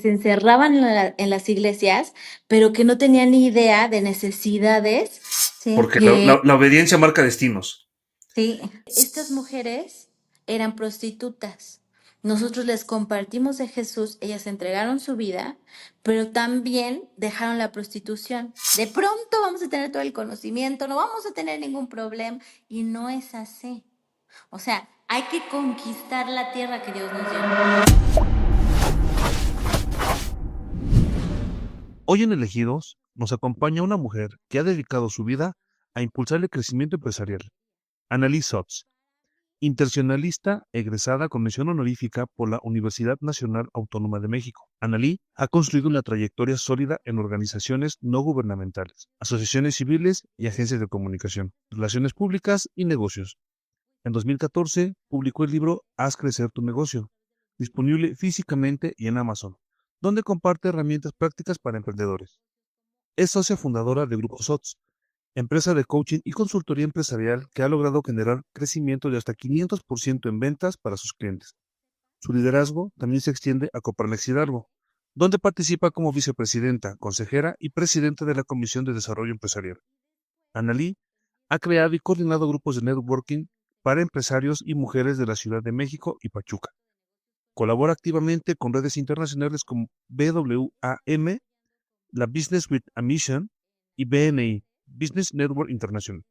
se encerraban en las iglesias, pero que no tenían ni idea de necesidades, ¿sí? Porque la obediencia marca destinos. Sí, estas mujeres eran prostitutas. Nosotros les compartimos de Jesús, ellas entregaron su vida, pero también dejaron la prostitución. De pronto vamos a tener todo el conocimiento, no vamos a tener ningún problema, y no es así. O sea, hay que conquistar la tierra que Dios nos dio. Hoy en Elegidos nos acompaña una mujer que ha dedicado su vida a impulsar el crecimiento empresarial. Annalise Sotz, internacionalista egresada con mención honorífica por la Universidad Nacional Autónoma de México. Annalise ha construido una trayectoria sólida en organizaciones no gubernamentales, asociaciones civiles y agencias de comunicación, relaciones públicas y negocios. En 2014 publicó el libro Haz crecer tu negocio, disponible físicamente y en Amazon, donde comparte herramientas prácticas para emprendedores. Es socia fundadora de Grupo SOTS, empresa de coaching y consultoría empresarial que ha logrado generar crecimiento de hasta 500% en ventas para sus clientes. Su liderazgo también se extiende a Coparmex Hidalgo, donde participa como vicepresidenta, consejera y presidenta de la Comisión de Desarrollo Empresarial. Annalise ha creado y coordinado grupos de networking para empresarios y mujeres de la Ciudad de México y Pachuca. Colabora activamente con redes internacionales como BWAM, la Business with a Mission y BNI, Business Network International.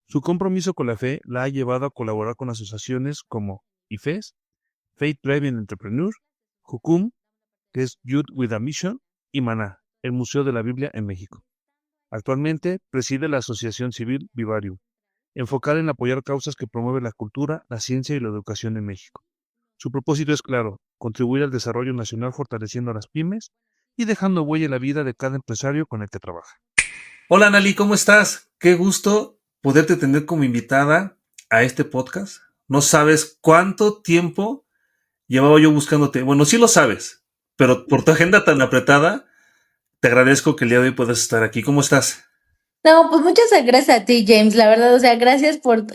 Su compromiso con la fe la ha llevado a colaborar con asociaciones como IFES, Faith Driven Entrepreneur, Jucum, que es Youth with a Mission, y Maná, el Museo de la Biblia en México. Actualmente preside la Asociación Civil Vivarium, enfocada en apoyar causas que promueven la cultura, la ciencia y la educación en México. Su propósito es claro: contribuir al desarrollo nacional fortaleciendo a las pymes y dejando huella en la vida de cada empresario con el que trabaja. Hola Anali, ¿cómo estás? Qué gusto poderte tener como invitada a este podcast. No sabes cuánto tiempo llevaba yo buscándote. Bueno, sí lo sabes, pero por tu agenda tan apretada, te agradezco que el día de hoy puedas estar aquí. ¿Cómo estás? No, pues muchas gracias a ti, James, la verdad, o sea, gracias por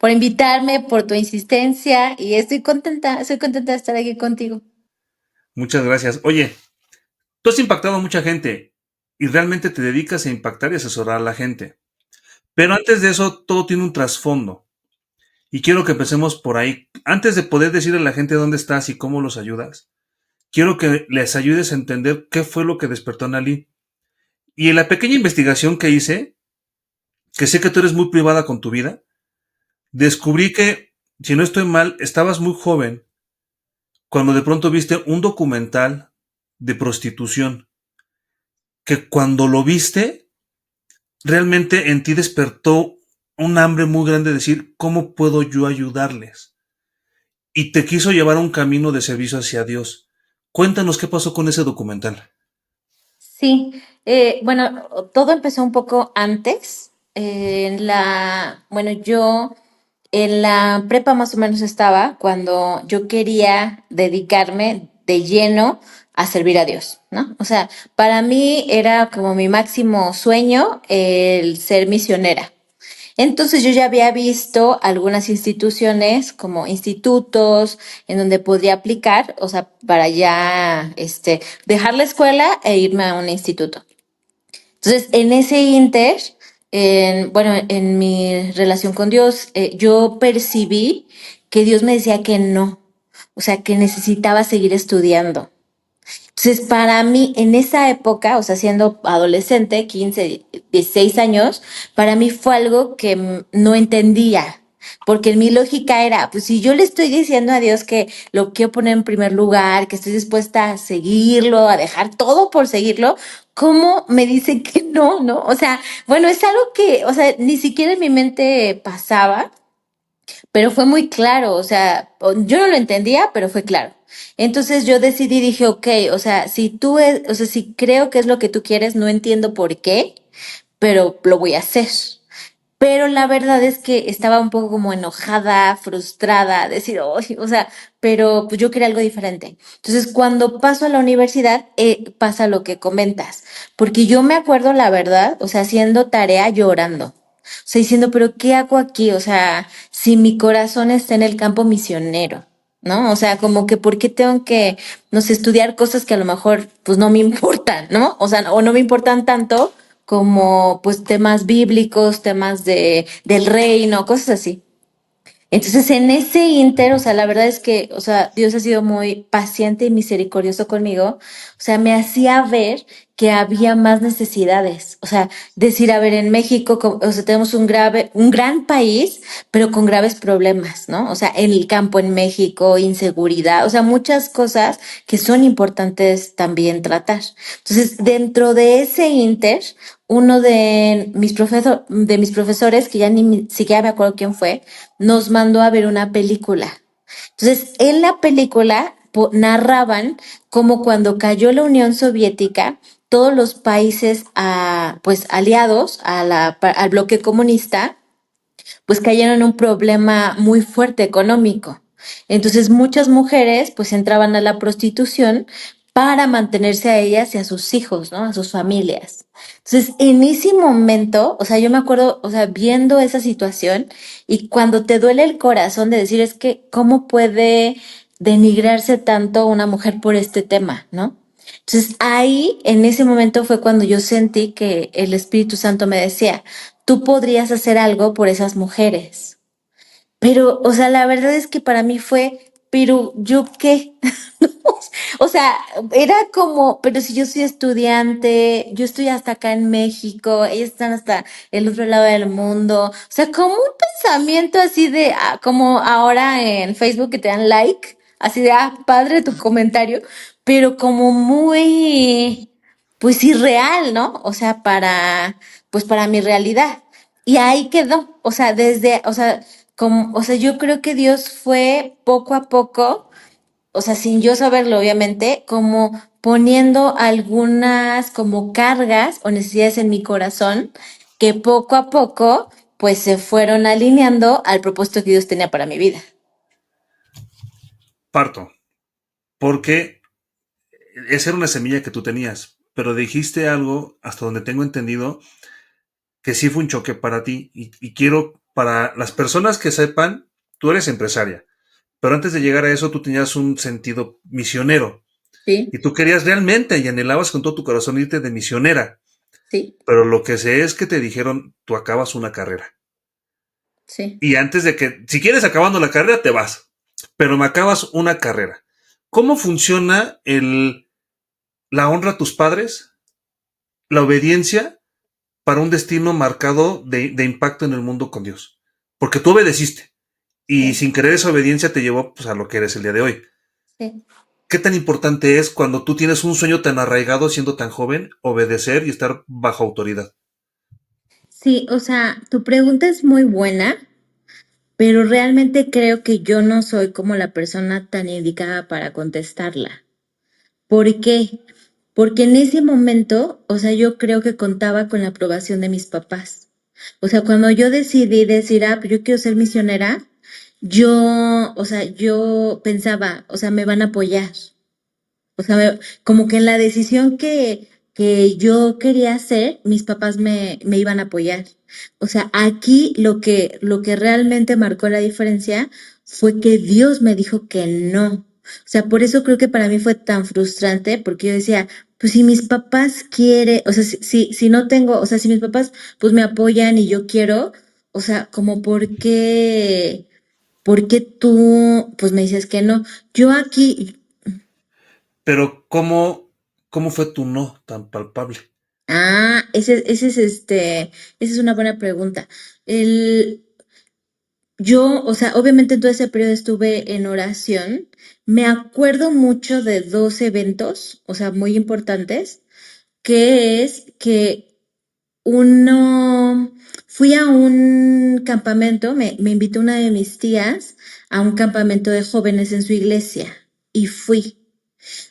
invitarme, por tu insistencia y estoy contenta de estar aquí contigo. Muchas gracias. Oye, tú has impactado a mucha gente y realmente te dedicas a impactar y asesorar a la gente. Pero antes de eso, todo tiene un trasfondo. Y quiero que empecemos por ahí. Antes de poder decirle a la gente dónde estás y cómo los ayudas, quiero que les ayudes a entender qué fue lo que despertó a Nali. Y en la pequeña investigación que hice, que sé que tú eres muy privada con tu vida, descubrí que, si no estoy mal, estabas muy joven cuando de pronto viste un documental de prostitución, que cuando lo viste, realmente en ti despertó un hambre muy grande de decir, ¿cómo puedo yo ayudarles? Y te quiso llevar a un camino de servicio hacia Dios. Cuéntanos qué pasó con ese documental. Sí, bueno, todo empezó un poco antes. Bueno, yo en la prepa más o menos estaba cuando yo quería dedicarme de lleno a servir a Dios, ¿no? O sea, para mí era como mi máximo sueño el ser misionera. Entonces yo ya había visto algunas instituciones como institutos en donde podría aplicar, o sea, para ya dejar la escuela e irme a un instituto. Entonces, en ese inter, bueno, en mi relación con Dios, yo percibí que Dios me decía que no, o sea, que necesitaba seguir estudiando. Entonces, para mí, en esa época, o sea, siendo adolescente, 15, 16 años, para mí fue algo que no entendía, porque en mi lógica era, pues si yo le estoy diciendo a Dios que lo quiero poner en primer lugar, que estoy dispuesta a seguirlo, a dejar todo por seguirlo, ¿cómo me dice que no, no? O sea, bueno, es algo que, o sea, ni siquiera en mi mente pasaba, pero fue muy claro, o sea, yo no lo entendía, pero fue claro. Entonces yo decidí, dije, ok, o sea, o sea, si creo que es lo que tú quieres, no entiendo por qué, pero lo voy a hacer. Pero la verdad es que estaba un poco como enojada, frustrada, decir, "Ay", o sea, pero pues yo quería algo diferente. Entonces, cuando paso a la universidad, pasa lo que comentas, porque yo me acuerdo la verdad, o sea, haciendo tarea llorando. O sea, diciendo, pero ¿qué hago aquí? O sea, si mi corazón está en el campo misionero. ¿no? O sea, como que ¿por qué tengo que, no sé, estudiar cosas que a lo mejor pues no me importan, ¿no? O sea, o no me importan tanto como pues temas bíblicos, temas del reino, cosas así. Entonces, en ese inter, o sea, la verdad es que, o sea, Dios ha sido muy paciente y misericordioso conmigo. O sea, me hacía ver que había más necesidades. O sea, decir, a ver, en México, o sea, tenemos un gran país, pero con graves problemas, ¿no? O sea, en el campo en México, inseguridad, o sea, muchas cosas que son importantes también tratar. Entonces, dentro de ese inter, uno de mis profesores, que ya ni siquiera me acuerdo quién fue, nos mandó a ver una película. Entonces, en la película narraban cómo cuando cayó la Unión Soviética, todos los países pues aliados al bloque comunista pues cayeron en un problema muy fuerte económico. Entonces muchas mujeres pues entraban a la prostitución para mantenerse a ellas y a sus hijos, ¿no? A sus familias. Entonces, en ese momento, o sea, yo me acuerdo, o sea, viendo esa situación y cuando te duele el corazón de decir es que cómo puede denigrarse tanto una mujer por este tema, ¿no? Entonces ahí, en ese momento fue cuando yo sentí que el Espíritu Santo me decía, tú podrías hacer algo por esas mujeres. Pero, o sea, la verdad es que para mí fue, pero ¿yo qué? O sea, era como, pero si yo soy estudiante, yo estoy hasta acá en México, ellos están hasta el otro lado del mundo. O sea, como un pensamiento así de, como ahora en Facebook que te dan like, así de, padre tu comentario, pero como muy, pues irreal, ¿no? O sea, pues para mi realidad. Y ahí quedó, o sea, o sea, o sea, yo creo que Dios fue poco a poco, o sea, sin yo saberlo, obviamente, como poniendo algunas como cargas o necesidades en mi corazón que poco a poco, pues se fueron alineando al propósito que Dios tenía para mi vida. Parto, porque esa era una semilla que tú tenías, pero dijiste algo, hasta donde tengo entendido, que sí fue un choque para ti. Y quiero, para las personas que sepan, tú eres empresaria, pero antes de llegar a eso tú tenías un sentido misionero. Sí, Y tú querías realmente y anhelabas con todo tu corazón irte de misionera. sí, Pero lo que sé es que te dijeron, tú acabas una carrera. sí. Y antes de que, si quieres acabando la carrera, te vas. Pero me acabas una carrera. ¿Cómo funciona la honra a tus padres, la obediencia para un destino marcado de impacto en el mundo con Dios? Porque tú obedeciste. Y Sí, sin querer esa obediencia te llevó pues, a lo que eres el día de hoy. sí. ¿Qué tan importante es cuando tú tienes un sueño tan arraigado siendo tan joven, obedecer y estar bajo autoridad? Sí, o sea, tu pregunta es muy buena, pero realmente creo que yo no soy como la persona tan indicada para contestarla. ¿Por qué? Porque en ese momento, o sea, yo creo que contaba con la aprobación de mis papás. O sea, cuando yo decidí decir, pues yo quiero ser misionera, o sea, yo pensaba, o sea, me van a apoyar. O sea, como que en la decisión que yo quería hacer, mis papás me iban a apoyar. O sea, aquí lo que realmente marcó la diferencia fue que Dios me dijo que no. O sea, por eso creo que para mí fue tan frustrante, porque yo decía, pues si mis papás quieren, o sea, si no tengo, o sea, si mis papás pues me apoyan y yo quiero, o sea, como por qué tú pues me dices que no. Yo aquí, Pero ¿cómo fue tu no tan palpable? Esa es una buena pregunta. El, o sea, obviamente en todo ese periodo estuve en oración. Me acuerdo mucho de dos eventos, o sea, muy importantes, que es que uno, fui a un campamento, me invitó una de mis tías a un campamento de jóvenes en su iglesia y fui.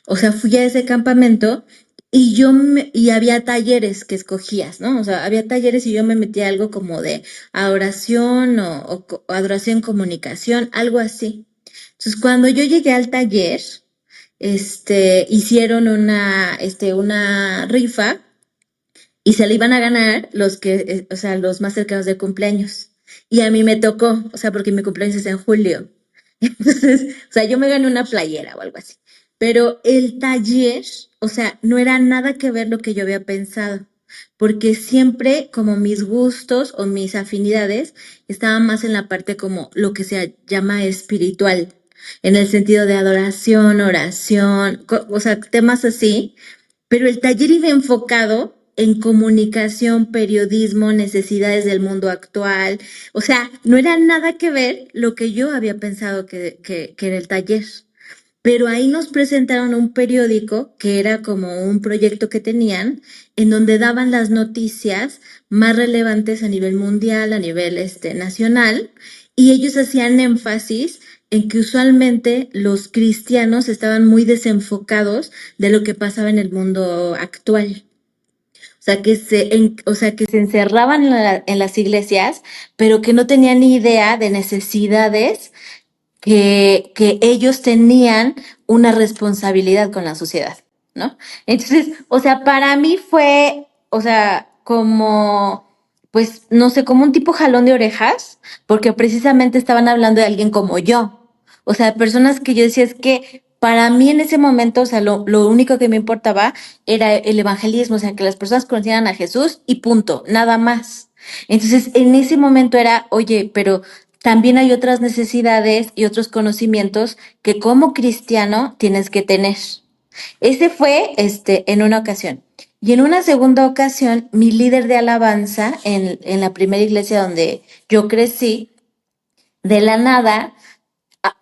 O sea, fui a ese campamento y había talleres que escogías, ¿no? O sea, había talleres y yo me metí a algo como de adoración o adoración comunicación, algo así. Entonces, cuando yo llegué al taller, hicieron una rifa y se le iban a ganar o sea, los más cercanos de cumpleaños. Y a mí me tocó, o sea, porque mi cumpleaños es en julio. Entonces, o sea, yo me gané una playera o algo así. Pero el taller, o sea, no era nada que ver lo que yo había pensado, porque siempre como mis gustos o mis afinidades estaban más en la parte como lo que se llama espiritual, en el sentido de adoración, oración, o sea, temas así, pero el taller iba enfocado en comunicación, periodismo, necesidades del mundo actual. O sea, no era nada que ver lo que yo había pensado que era el taller. Pero ahí nos presentaron un periódico que era como un proyecto que tenían, en donde daban las noticias más relevantes a nivel mundial, a nivel nacional, y ellos hacían énfasis en que usualmente los cristianos estaban muy desenfocados de lo que pasaba en el mundo actual. O sea, que se encerraban en las iglesias, pero que no tenían ni idea de necesidades que ellos tenían una responsabilidad con la sociedad, ¿no? Entonces, o sea, para mí fue, o sea, como, pues, no sé, como un tipo jalón de orejas, porque precisamente estaban hablando de alguien como yo. O sea, personas que yo decía es que para mí en ese momento, o sea, lo único que me importaba era el evangelismo, o sea, que las personas conocieran a Jesús y punto, nada más. Entonces, en ese momento era, oye, pero también hay otras necesidades y otros conocimientos que como cristiano tienes que tener. Ese fue en una ocasión. Y en una segunda ocasión, mi líder de alabanza en la primera iglesia donde yo crecí, de la nada,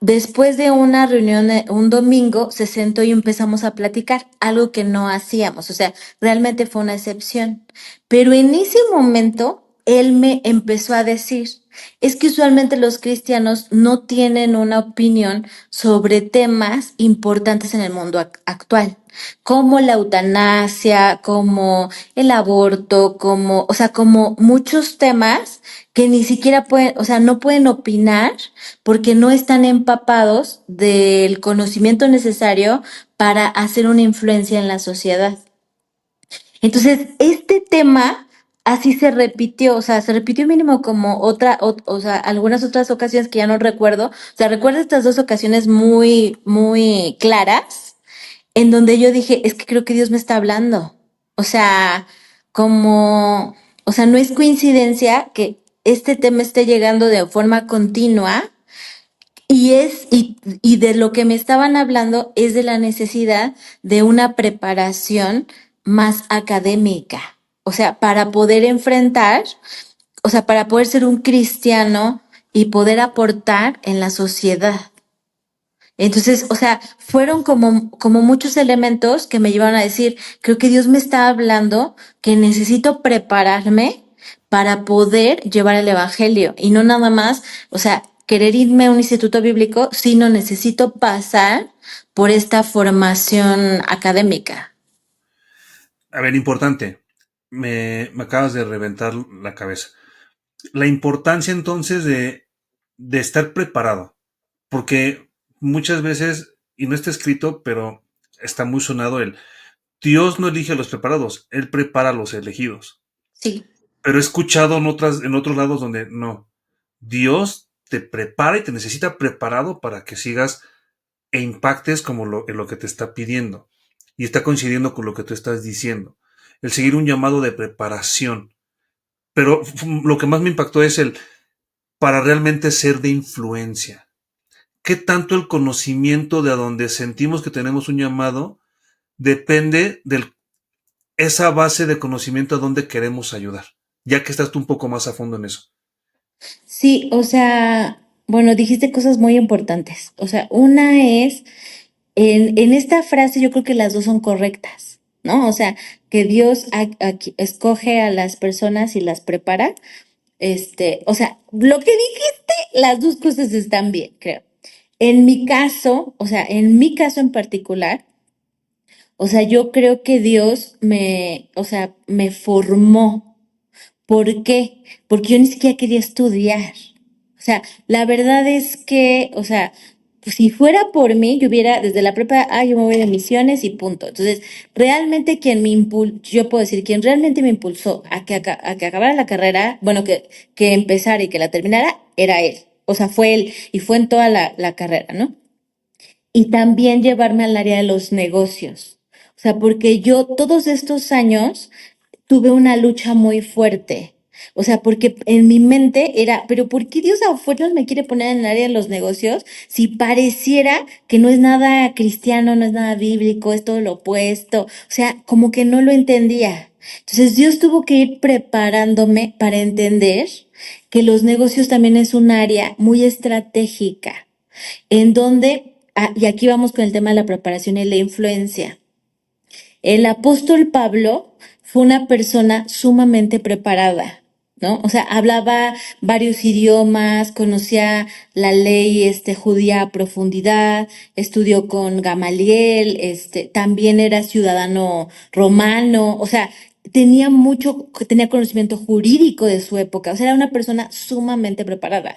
después de una reunión un domingo, se sentó y empezamos a platicar, algo que no hacíamos, o sea, realmente fue una excepción. Pero en ese momento, él me empezó a decir, es que usualmente los cristianos no tienen una opinión sobre temas importantes en el mundo actual, como la eutanasia, como el aborto, como, o sea, como muchos temas que ni siquiera pueden, o sea, no pueden opinar porque no están empapados del conocimiento necesario para hacer una influencia en la sociedad. Entonces, este tema así se repitió, o sea, se repitió mínimo como o sea, algunas otras ocasiones que ya no recuerdo. O sea, recuerdo estas dos ocasiones muy, muy claras, en donde yo dije, es que creo que Dios me está hablando. O sea, como, o sea, no es coincidencia que este tema esté llegando de forma continua y de lo que me estaban hablando es de la necesidad de una preparación más académica. O sea, para poder enfrentar, o sea, para poder ser un cristiano y poder aportar en la sociedad. Entonces, o sea, fueron como muchos elementos que me llevaron a decir, creo que Dios me está hablando que necesito prepararme para poder llevar el evangelio y no nada más, o sea, querer irme a un instituto bíblico, sino necesito pasar por esta formación académica. A ver, importante. Me acabas de reventar la cabeza. La importancia entonces de estar preparado. Porque muchas veces, y no está escrito, pero está muy sonado Dios no elige a los preparados, Él prepara a los elegidos. Sí. Pero he escuchado en otros lados donde no. Dios te prepara y te necesita preparado para que sigas e impactes como en lo que te está pidiendo. Y está coincidiendo con lo que tú estás diciendo. El seguir un llamado de preparación. Pero lo que más me impactó es para realmente ser de influencia. ¿Qué tanto el conocimiento de a donde sentimos que tenemos un llamado depende de esa base de conocimiento a donde queremos ayudar? Ya que estás tú un poco más a fondo en eso. Sí, o sea, bueno, dijiste cosas muy importantes. O sea, una es, en esta frase yo creo que las dos son correctas, ¿no? O sea, que Dios escoge a las personas y las prepara. O sea, lo que dijiste, las dos cosas están bien, creo. En mi caso, o sea, en mi caso en particular, o sea, yo creo que Dios o sea, me formó. ¿Por qué? Porque yo ni siquiera quería estudiar. O sea, la verdad es que, o sea, pues si fuera por mí, yo hubiera desde la prepa, yo me voy de misiones y punto. Entonces, realmente quien me impulsó, yo puedo decir, quien realmente me impulsó a que acabara la carrera, bueno, que empezara y que la terminara, era él. o sea, fue él y fue en toda la carrera, ¿no? Y también llevarme al área de los negocios. O sea, porque yo todos estos años tuve una lucha muy fuerte. O sea, porque en mi mente era, pero ¿por qué Dios a fuerzas me quiere poner en el área de los negocios si pareciera que no es nada cristiano, no es nada bíblico, es todo lo opuesto? O sea, como que no lo entendía. Entonces Dios tuvo que ir preparándome para entender que los negocios también es un área muy estratégica, en donde, y aquí vamos con el tema de la preparación y la influencia. El apóstol Pablo fue una persona sumamente preparada, ¿no? O sea, hablaba varios idiomas, conocía la ley judía a profundidad, estudió con Gamaliel, también era ciudadano romano, o sea, tenía conocimiento jurídico de su época, o sea, era una persona sumamente preparada.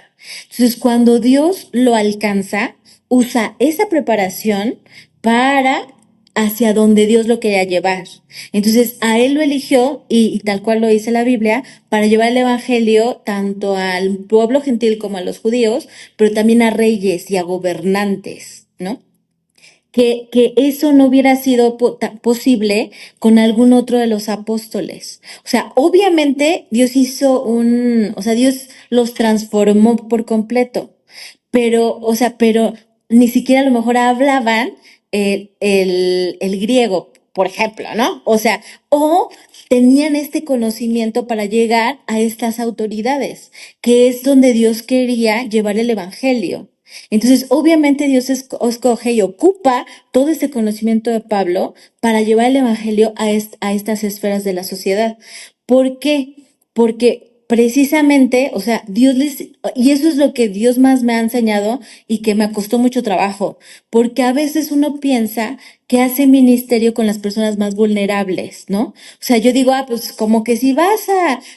Entonces, cuando Dios lo alcanza, usa esa preparación para hacia donde Dios lo quería llevar. Entonces, a él lo eligió, y tal cual lo dice la Biblia, para llevar el evangelio tanto al pueblo gentil como a los judíos, pero también a reyes y a gobernantes, ¿no? Que eso no hubiera sido posible con algún otro de los apóstoles. O sea, obviamente Dios o sea, Dios los transformó por completo, pero ni siquiera a lo mejor hablaban el griego, por ejemplo, ¿no? O sea, o tenían este conocimiento para llegar a estas autoridades, que es donde Dios quería llevar el evangelio. Entonces, obviamente Dios escoge y ocupa todo este conocimiento de Pablo para llevar el evangelio a estas esferas de la sociedad. ¿Por qué? Porque precisamente, o sea, y eso es lo que Dios más me ha enseñado y que me costó mucho trabajo, porque a veces uno piensa que hace ministerio con las personas más vulnerables, ¿no? O sea, yo digo, pues como que si vas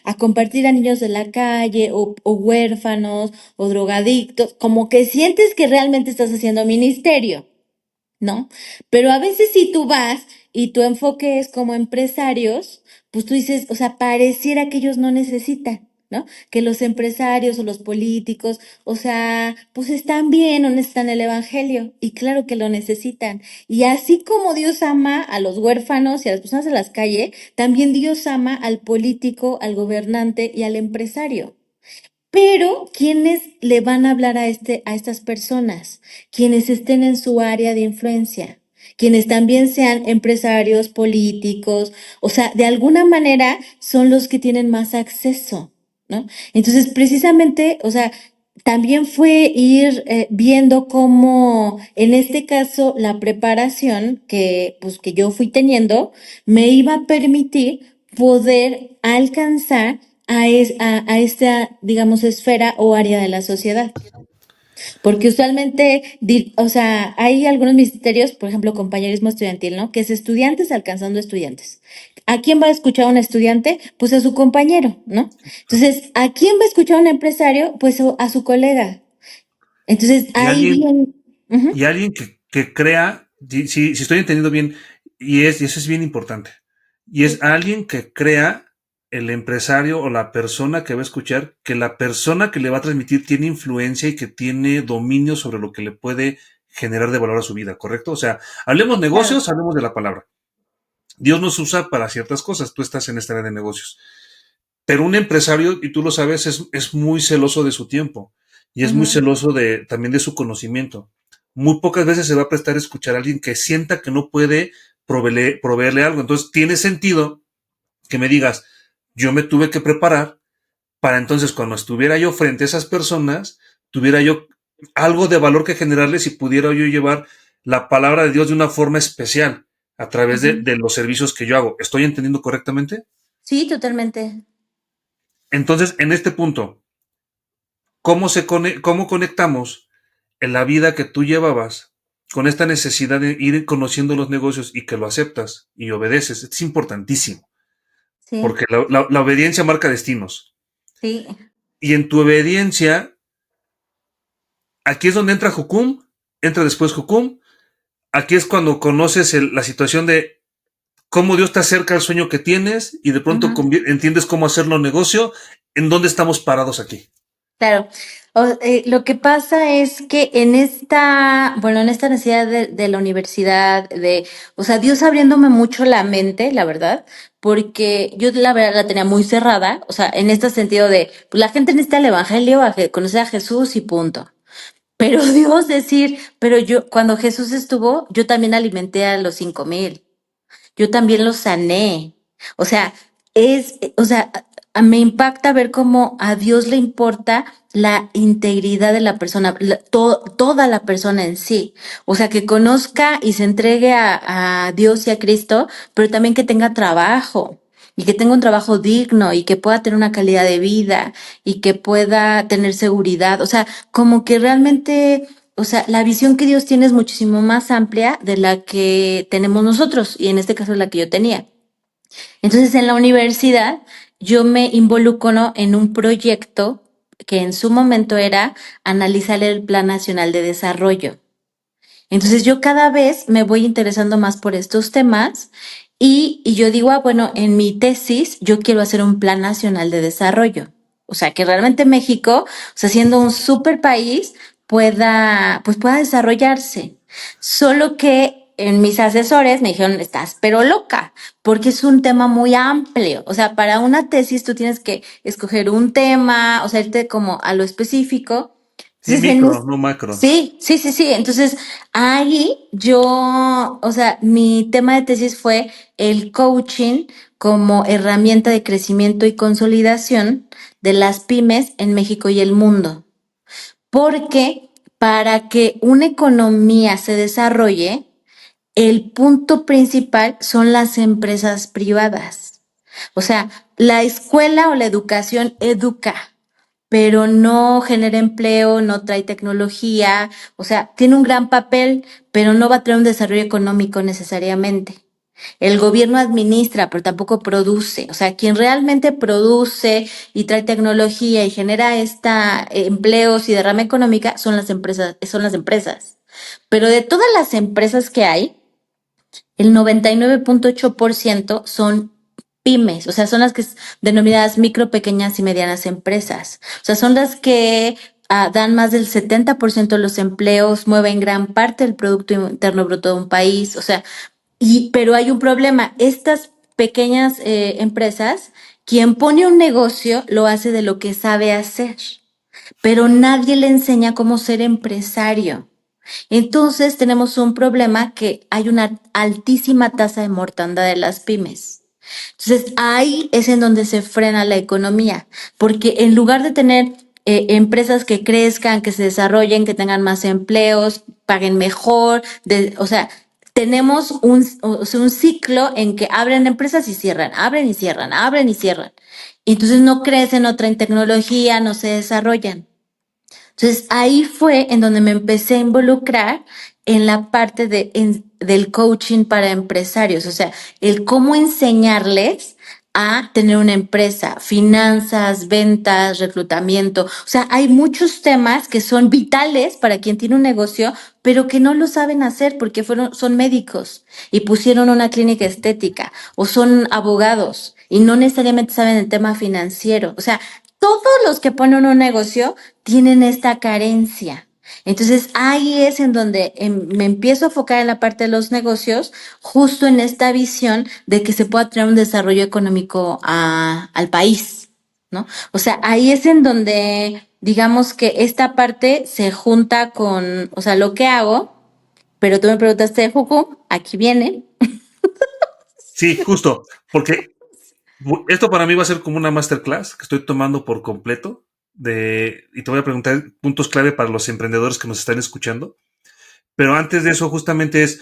a compartir a niños de la calle o huérfanos o drogadictos, como que sientes que realmente estás haciendo ministerio, ¿no? Pero a veces si tú vas y tu enfoque es como empresarios, pues tú dices, o sea, pareciera que ellos no necesitan, ¿no? Que los empresarios o los políticos, o sea, pues están bien o necesitan el evangelio, y claro que lo necesitan. Y así como Dios ama a los huérfanos y a las personas de las calles, también Dios ama al político, al gobernante y al empresario. Pero, ¿quiénes le van a hablar a estas personas? Quienes estén en su área de influencia, quienes también sean empresarios, políticos, o sea, de alguna manera son los que tienen más acceso, ¿no? Entonces, precisamente, o sea, también fue ir viendo cómo, en este caso, la preparación que yo fui teniendo me iba a permitir poder alcanzar a esta, digamos, esfera o área de la sociedad. Porque usualmente, o sea, hay algunos ministerios, por ejemplo, compañerismo estudiantil, ¿no? Que es estudiantes alcanzando estudiantes. ¿A quién va a escuchar un estudiante? Pues a su compañero, ¿no? Entonces, ¿a quién va a escuchar un empresario? Pues a su colega. Entonces, Y ahí alguien, bien. Uh-huh. y alguien que crea, si estoy entendiendo bien, y eso es bien importante, y es alguien que crea el empresario o la persona que va a escuchar, que la persona que le va a transmitir tiene influencia y que tiene dominio sobre lo que le puede generar de valor a su vida, ¿correcto? O sea, hablemos Claro. negocios, hablemos de la palabra. Dios nos usa para ciertas cosas, tú estás en esta área de negocios. Pero un empresario, y tú lo sabes, es muy celoso de su tiempo y es muy Uh-huh. celoso también de su conocimiento. Muy pocas veces se va a prestar a escuchar a alguien que sienta que no puede proveerle algo. Entonces tiene sentido que me digas, yo me tuve que preparar para entonces cuando estuviera yo frente a esas personas, tuviera yo algo de valor que generarles y pudiera yo llevar la palabra de Dios de una forma especial a través Uh-huh. de los servicios que yo hago. ¿Estoy entendiendo correctamente? Sí, totalmente. Entonces, en este punto, ¿cómo conectamos en la vida que tú llevabas con esta necesidad de ir conociendo los negocios y que lo aceptas y obedeces? Es importantísimo, Sí, porque la obediencia marca destinos. sí. Y en tu obediencia, aquí es donde entra Jucum, entra después Jucum, aquí es cuando conoces la situación de cómo Dios te acerca al sueño que tienes y de pronto Uh-huh. entiendes cómo hacerlo negocio, en dónde estamos parados aquí. Claro. Lo que pasa es que en esta necesidad de la universidad, o sea, Dios abriéndome mucho la mente, la verdad, porque yo la verdad la tenía muy cerrada, o sea, en este sentido de, pues la gente necesita el evangelio, conocer a Jesús y punto. Pero Dios decir, pero yo, cuando Jesús estuvo, yo también alimenté a los 5,000. Yo también lo sané. O sea, me impacta ver cómo a Dios le importa la integridad de la persona, toda la persona en sí. O sea, que conozca y se entregue a Dios y a Cristo, pero también que tenga trabajo y que tenga un trabajo digno y que pueda tener una calidad de vida y que pueda tener seguridad. O sea, como que realmente, o sea, la visión que Dios tiene es muchísimo más amplia de la que tenemos nosotros, y en este caso es la que yo tenía. Entonces, en la universidad, yo me involucro en un proyecto que en su momento era analizar el Plan Nacional de Desarrollo. Entonces yo cada vez me voy interesando más por estos temas y yo digo, bueno, en mi tesis yo quiero hacer un plan nacional de desarrollo. O sea, que realmente México, o sea, siendo un super país, pueda desarrollarse. Solo que en mis asesores me dijeron, estás pero loca, porque es un tema muy amplio. O sea, para una tesis tú tienes que escoger un tema, o sea, irte como a lo específico. Sí, Entonces, micro, no macro. sí. Entonces, ahí yo, o sea, mi tema de tesis fue el coaching como herramienta de crecimiento y consolidación de las pymes en México y el mundo. Porque para que una economía se desarrolle, el punto principal son las empresas privadas. O sea, la escuela o la educación educa, pero no genera empleo, no trae tecnología, o sea, tiene un gran papel, pero no va a traer un desarrollo económico necesariamente. El gobierno administra, pero tampoco produce. O sea, quien realmente produce y trae tecnología y genera empleos y derrama económica son las empresas, son las empresas. Pero de todas las empresas que hay, el 99,8% son pymes, o sea, son las que denominadas micro, pequeñas y medianas empresas. O sea, son las que dan más del 70% de los empleos, mueven gran parte del Producto Interno Bruto de un país. O sea, pero hay un problema. Estas pequeñas empresas, quien pone un negocio lo hace de lo que sabe hacer, pero nadie le enseña cómo ser empresario. Entonces tenemos un problema que hay una altísima tasa de mortandad de las pymes. Entonces ahí es en donde se frena la economía, porque en lugar de tener empresas que crezcan, que se desarrollen, que tengan más empleos, paguen mejor, o sea, tenemos un ciclo en que abren empresas y cierran, abren y cierran, abren y cierran. Y entonces no crecen, no traen tecnología, no se desarrollan. Entonces ahí fue en donde me empecé a involucrar en la parte del coaching para empresarios, o sea, el cómo enseñarles a tener una empresa, finanzas, ventas, reclutamiento. O sea, hay muchos temas que son vitales para quien tiene un negocio, pero que no lo saben hacer porque son médicos y pusieron una clínica estética o son abogados y no necesariamente saben el tema financiero. O sea, todos los que ponen un negocio tienen esta carencia. Entonces ahí es en donde me empiezo a enfocar en la parte de los negocios, justo en esta visión de que se pueda traer un desarrollo económico al país, ¿no? O sea, ahí es en donde digamos que esta parte se junta con, o sea, lo que hago, pero tú me preguntaste, Juku, aquí viene. Sí, justo, porque esto para mí va a ser como una masterclass que estoy tomando por completo y te voy a preguntar puntos clave para los emprendedores que nos están escuchando. Pero antes de eso, justamente es,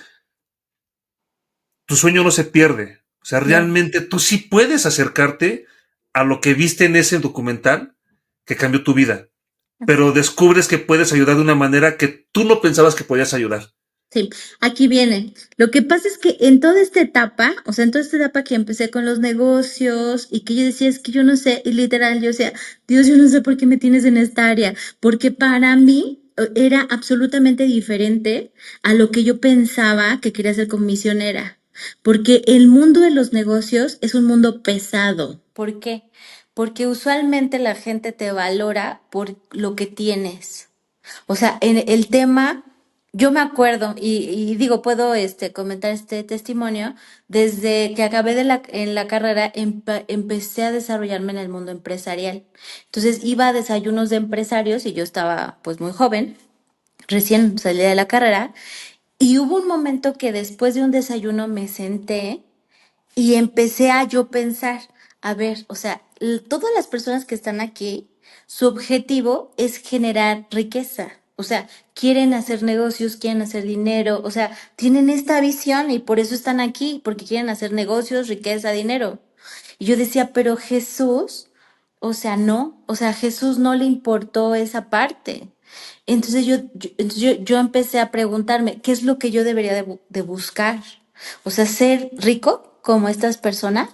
tu sueño no se pierde. O sea, No. realmente tú sí puedes acercarte a lo que viste en ese documental que cambió tu vida, pero descubres que puedes ayudar de una manera que tú no pensabas que podías ayudar. Sí, aquí viene. Lo que pasa es que en toda esta etapa, o sea, en toda esta etapa que empecé con los negocios y que yo decía, es que yo no sé, y literal, yo decía, Dios, yo no sé por qué me tienes en esta área, porque para mí era absolutamente diferente a lo que yo pensaba que quería ser como misionera, porque el mundo de los negocios es un mundo pesado. ¿Por qué? porque usualmente la gente te valora por lo que tienes. O sea, en el tema, yo me acuerdo, y digo, puedo comentar este testimonio, desde que acabé en la carrera, empecé a desarrollarme en el mundo empresarial. Entonces iba a desayunos de empresarios y yo estaba pues muy joven, recién salí de la carrera, y hubo un momento que después de un desayuno me senté y empecé a yo pensar, a ver, o sea, todas las personas que están aquí, su objetivo es generar riqueza. O sea, quieren hacer negocios, quieren hacer dinero, o sea, tienen esta visión y por eso están aquí, porque quieren hacer negocios, riqueza, dinero. Y yo decía, pero Jesús, o sea, no, o sea, a Jesús no le importó esa parte. Entonces yo empecé a preguntarme, ¿qué es lo que yo debería de buscar? O sea, ser rico como estas personas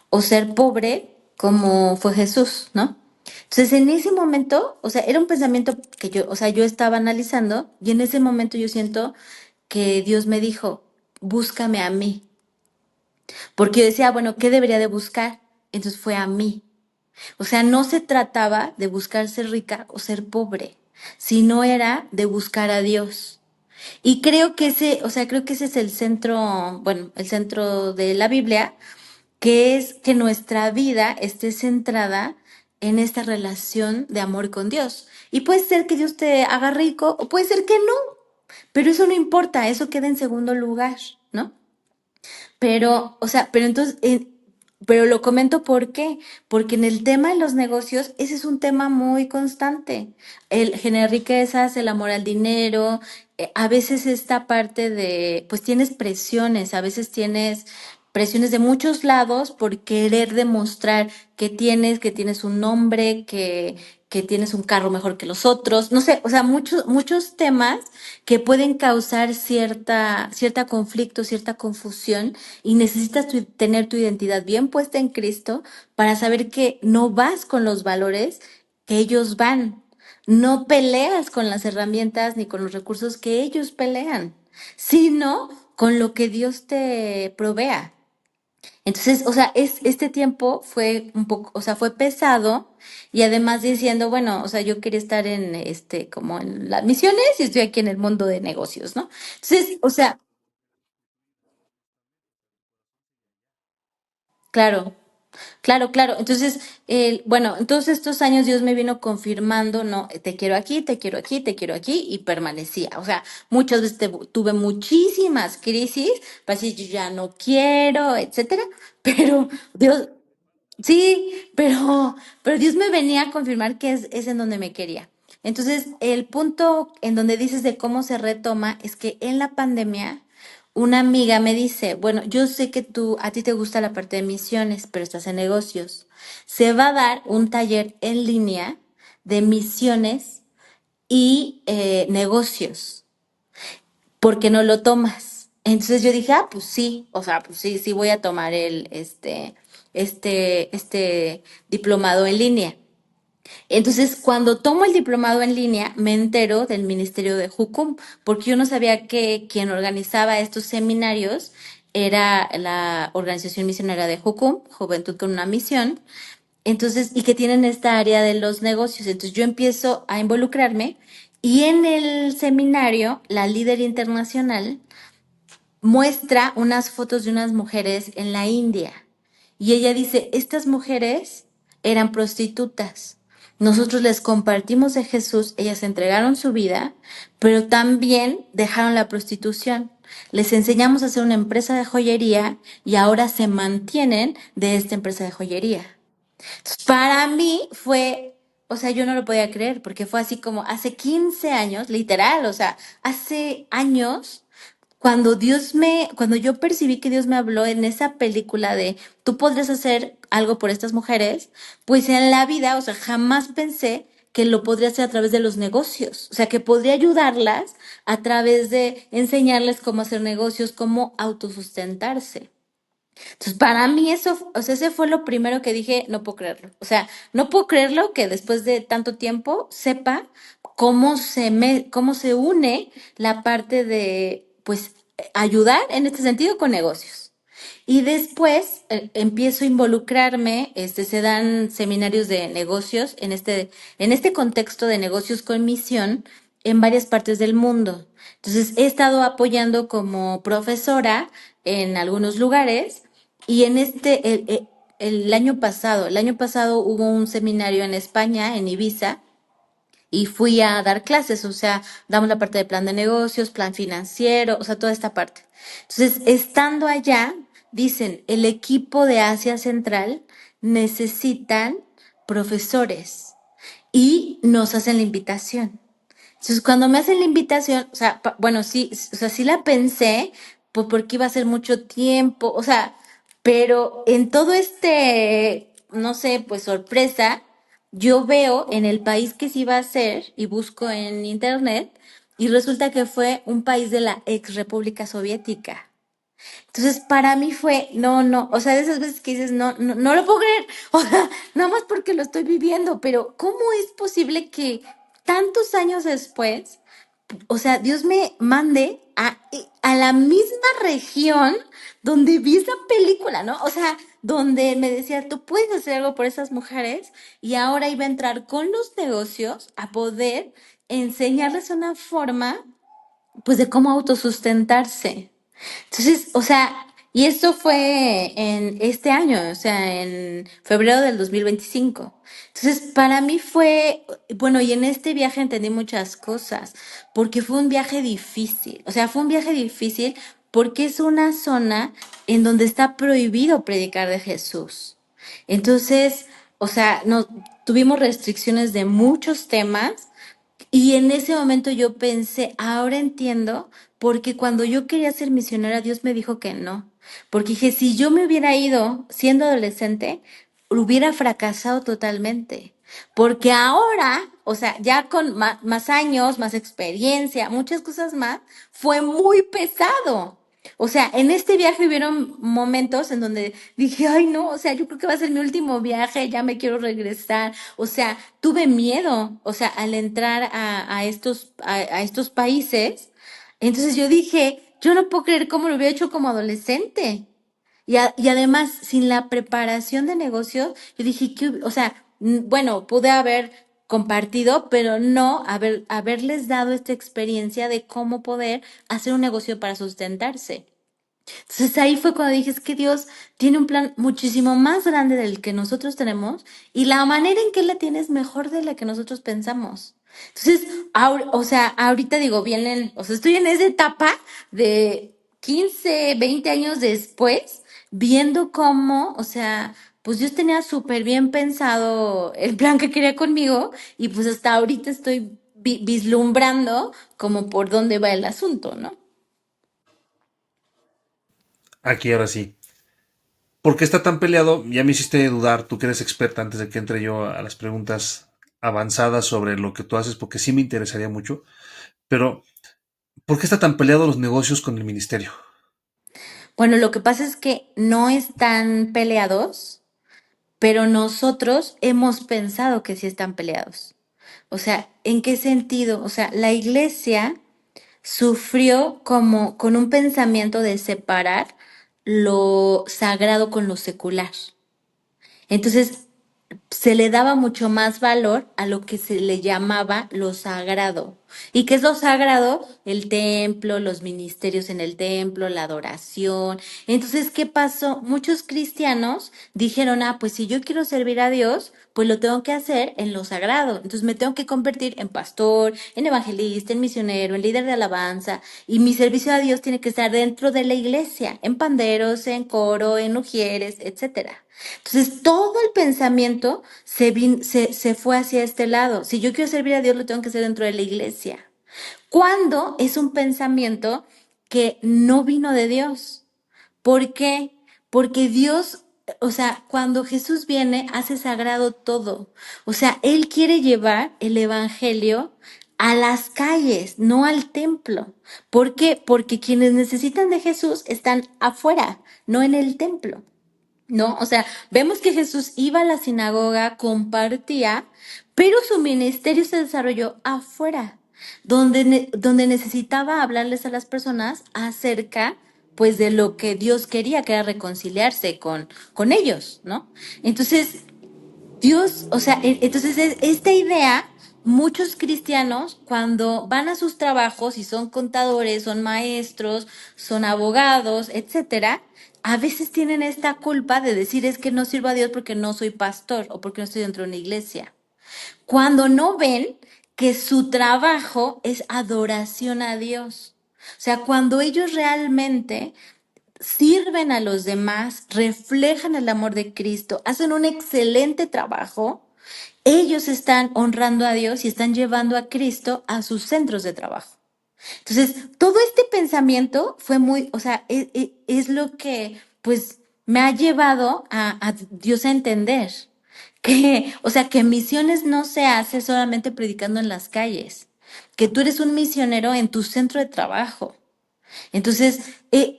o ser pobre como fue Jesús, ¿no? Entonces en ese momento, o sea, era un pensamiento que yo, o sea, yo estaba analizando y en ese momento yo siento que Dios me dijo, búscame a mí. Porque yo decía, bueno, ¿qué debería de buscar? Entonces fue a mí. O sea, no se trataba de buscar ser rica o ser pobre, sino era de buscar a Dios. Y creo que ese, o sea, creo que ese es el centro, bueno, el centro de la Biblia, que es que nuestra vida esté centrada en esta relación de amor con Dios. Y puede ser que Dios te haga rico o puede ser que no, pero eso no importa, eso queda en segundo lugar, ¿no? Pero, o sea, pero entonces, pero lo comento ¿por qué? Porque en el tema de los negocios, ese es un tema muy constante. El generar riquezas, el amor al dinero, a veces esta parte de, pues tienes presiones, a veces tienes presiones de muchos lados por querer demostrar que tienes un nombre, que tienes un carro mejor que los otros, no sé, o sea, muchos temas que pueden causar cierta conflicto, cierta confusión y necesitas tener tu identidad bien puesta en Cristo para saber que no vas con los valores que ellos van. No peleas con las herramientas ni con los recursos que ellos pelean, sino con lo que Dios te provea. Entonces, o sea, este tiempo fue un poco, o sea, fue pesado y además diciendo, bueno, o sea, yo quería estar en como en las misiones y estoy aquí en el mundo de negocios, ¿no? Entonces, o sea, claro, claro, claro. Entonces, bueno, en todos estos años Dios me vino confirmando, no, te quiero aquí, te quiero aquí, te quiero aquí, y permanecía. O sea, muchas veces tuve muchísimas crisis, para decir, yo ya no quiero, etcétera, pero Dios, sí, pero Dios me venía a confirmar que es en donde me quería. Entonces, el punto en donde dices de cómo se retoma es que en la pandemia, una amiga me dice, bueno, yo sé que a ti te gusta la parte de misiones, pero estás en negocios. Se va a dar un taller en línea de misiones y negocios. ¿Por qué no lo tomas? Entonces yo dije, ah, pues sí, o sea, pues sí, sí voy a tomar este diplomado en línea. Entonces, cuando tomo el diplomado en línea, me entero del Ministerio de Jucum, porque yo no sabía que quien organizaba estos seminarios era la Organización Misionera de Jucum, Juventud con una Misión, entonces, y que tienen esta área de los negocios. Entonces, yo empiezo a involucrarme y en el seminario, la líder internacional muestra unas fotos de unas mujeres en la India. Y ella dice, estas mujeres eran prostitutas. Nosotros les compartimos de Jesús, ellas entregaron su vida, pero también dejaron la prostitución. Les enseñamos a hacer una empresa de joyería y ahora se mantienen de esta empresa de joyería. Entonces, para mí fue, o sea, yo no lo podía creer porque fue así como hace 15 años, literal, o sea, hace años cuando yo percibí que Dios me habló en esa película de tú podrías hacer algo por estas mujeres, pues en la vida, o sea, jamás pensé que lo podría hacer a través de los negocios, o sea, que podría ayudarlas a través de enseñarles cómo hacer negocios, cómo autosustentarse. Entonces, para mí eso, o sea, ese fue lo primero que dije, no puedo creerlo. O sea, no puedo creerlo que después de tanto tiempo sepa cómo se une la parte de, pues, ayudar en este sentido con negocios. Y después empiezo a involucrarme, se dan seminarios de negocios en este contexto de negocios con misión en varias partes del mundo. Entonces he estado apoyando como profesora en algunos lugares y en el año pasado hubo un seminario en España, en Ibiza, y fui a dar clases, o sea, damos la parte de plan de negocios, plan financiero, o sea, toda esta parte. Entonces, estando allá, dicen, el equipo de Asia Central necesitan profesores y nos hacen la invitación. Entonces, cuando me hacen la invitación, o sea, bueno, sí, o sea, sí la pensé, pues porque iba a ser mucho tiempo, o sea, pero en todo no sé, pues sorpresa, yo veo en el país que sí iba a ser y busco en internet y resulta que fue un país de la ex República Soviética. Entonces, para mí fue, no, no, o sea, de esas veces que dices, no, no, no lo puedo creer, o sea, nada más porque lo estoy viviendo, pero ¿cómo es posible que tantos años después, o sea, Dios me mande a la misma región donde vi esa película, ¿no? O sea, donde me decía, tú puedes hacer algo por esas mujeres y ahora iba a entrar con los negocios a poder enseñarles una forma, pues, de cómo autosustentarse. Entonces, o sea, y esto fue en este año, o sea, en febrero del 2025. Entonces, para mí fue, bueno, y en este viaje entendí muchas cosas, porque fue un viaje difícil, o sea, fue un viaje difícil porque es una zona en donde está prohibido predicar de Jesús. Entonces, o sea, no, tuvimos restricciones de muchos temas y en ese momento yo pensé, ahora entiendo, porque cuando yo quería ser misionera, Dios me dijo que no. Porque dije, si yo me hubiera ido siendo adolescente, hubiera fracasado totalmente. Porque ahora, o sea, ya con más años, más experiencia, muchas cosas más, fue muy pesado. O sea, en este viaje hubieron momentos en donde dije, ay no, o sea, yo creo que va a ser mi último viaje, ya me quiero regresar. O sea, tuve miedo, o sea, al entrar a estos países. Entonces yo dije, yo no puedo creer cómo lo hubiera hecho como adolescente. Y además, sin la preparación de negocio, yo dije que, o sea, bueno, pude haber compartido, pero no haberles dado esta experiencia de cómo poder hacer un negocio para sustentarse. Entonces ahí fue cuando dije, es que Dios tiene un plan muchísimo más grande del que nosotros tenemos y la manera en que Él la tiene es mejor de la que nosotros pensamos. Entonces, o sea, ahorita digo, vienen, o sea, estoy en esa etapa de 15, 20 años después, viendo cómo, o sea, pues Dios tenía súper bien pensado el plan que quería conmigo y pues hasta ahorita estoy vislumbrando como por dónde va el asunto, ¿no? Aquí ahora sí. ¿Por qué está tan peleado? Ya me hiciste dudar, tú que eres experta antes de que entre yo a las preguntas avanzadas sobre lo que tú haces, porque sí me interesaría mucho. Pero, ¿por qué está tan peleado los negocios con el ministerio? Bueno, lo que pasa es que no están peleados, pero nosotros hemos pensado que sí están peleados. O sea, ¿en qué sentido? O sea, la iglesia sufrió como con un pensamiento de separar lo sagrado con lo secular. Entonces, se le daba mucho más valor a lo que se le llamaba lo sagrado. ¿Y qué es lo sagrado? El templo, los ministerios en el templo, la adoración. Entonces, ¿qué pasó? Muchos cristianos dijeron, ah, pues si yo quiero servir a Dios, pues lo tengo que hacer en lo sagrado. Entonces me tengo que convertir en pastor, en evangelista, en misionero, en líder de alabanza. Y mi servicio a Dios tiene que estar dentro de la iglesia, en panderos, en coro, en ujieres, etcétera. Entonces, todo el pensamiento se fue hacia este lado. Si yo quiero servir a Dios, lo tengo que hacer dentro de la iglesia. ¿Cuándo es un pensamiento que no vino de Dios? ¿Por qué? Porque Dios, o sea, cuando Jesús viene, hace sagrado todo. O sea, Él quiere llevar el evangelio a las calles, no al templo. ¿Por qué? Porque quienes necesitan de Jesús están afuera, no en el templo. ¿No? O sea, vemos que Jesús iba a la sinagoga, compartía, pero su ministerio se desarrolló afuera, donde necesitaba hablarles a las personas acerca, pues de lo que Dios quería, que era reconciliarse con ellos, ¿no? Entonces, Dios, o sea, entonces esta idea, muchos cristianos cuando van a sus trabajos y son contadores, son maestros, son abogados, etcétera, a veces tienen esta culpa de decir es que no sirvo a Dios porque no soy pastor o porque no estoy dentro de una iglesia. Cuando no ven que su trabajo es adoración a Dios. O sea, cuando ellos realmente sirven a los demás, reflejan el amor de Cristo, hacen un excelente trabajo, ellos están honrando a Dios y están llevando a Cristo a sus centros de trabajo. Entonces, todo este pensamiento fue muy, o sea, es lo que, pues, me ha llevado a Dios a entender que, o sea, que misiones no se hace solamente predicando en las calles, que tú eres un misionero en tu centro de trabajo. Entonces,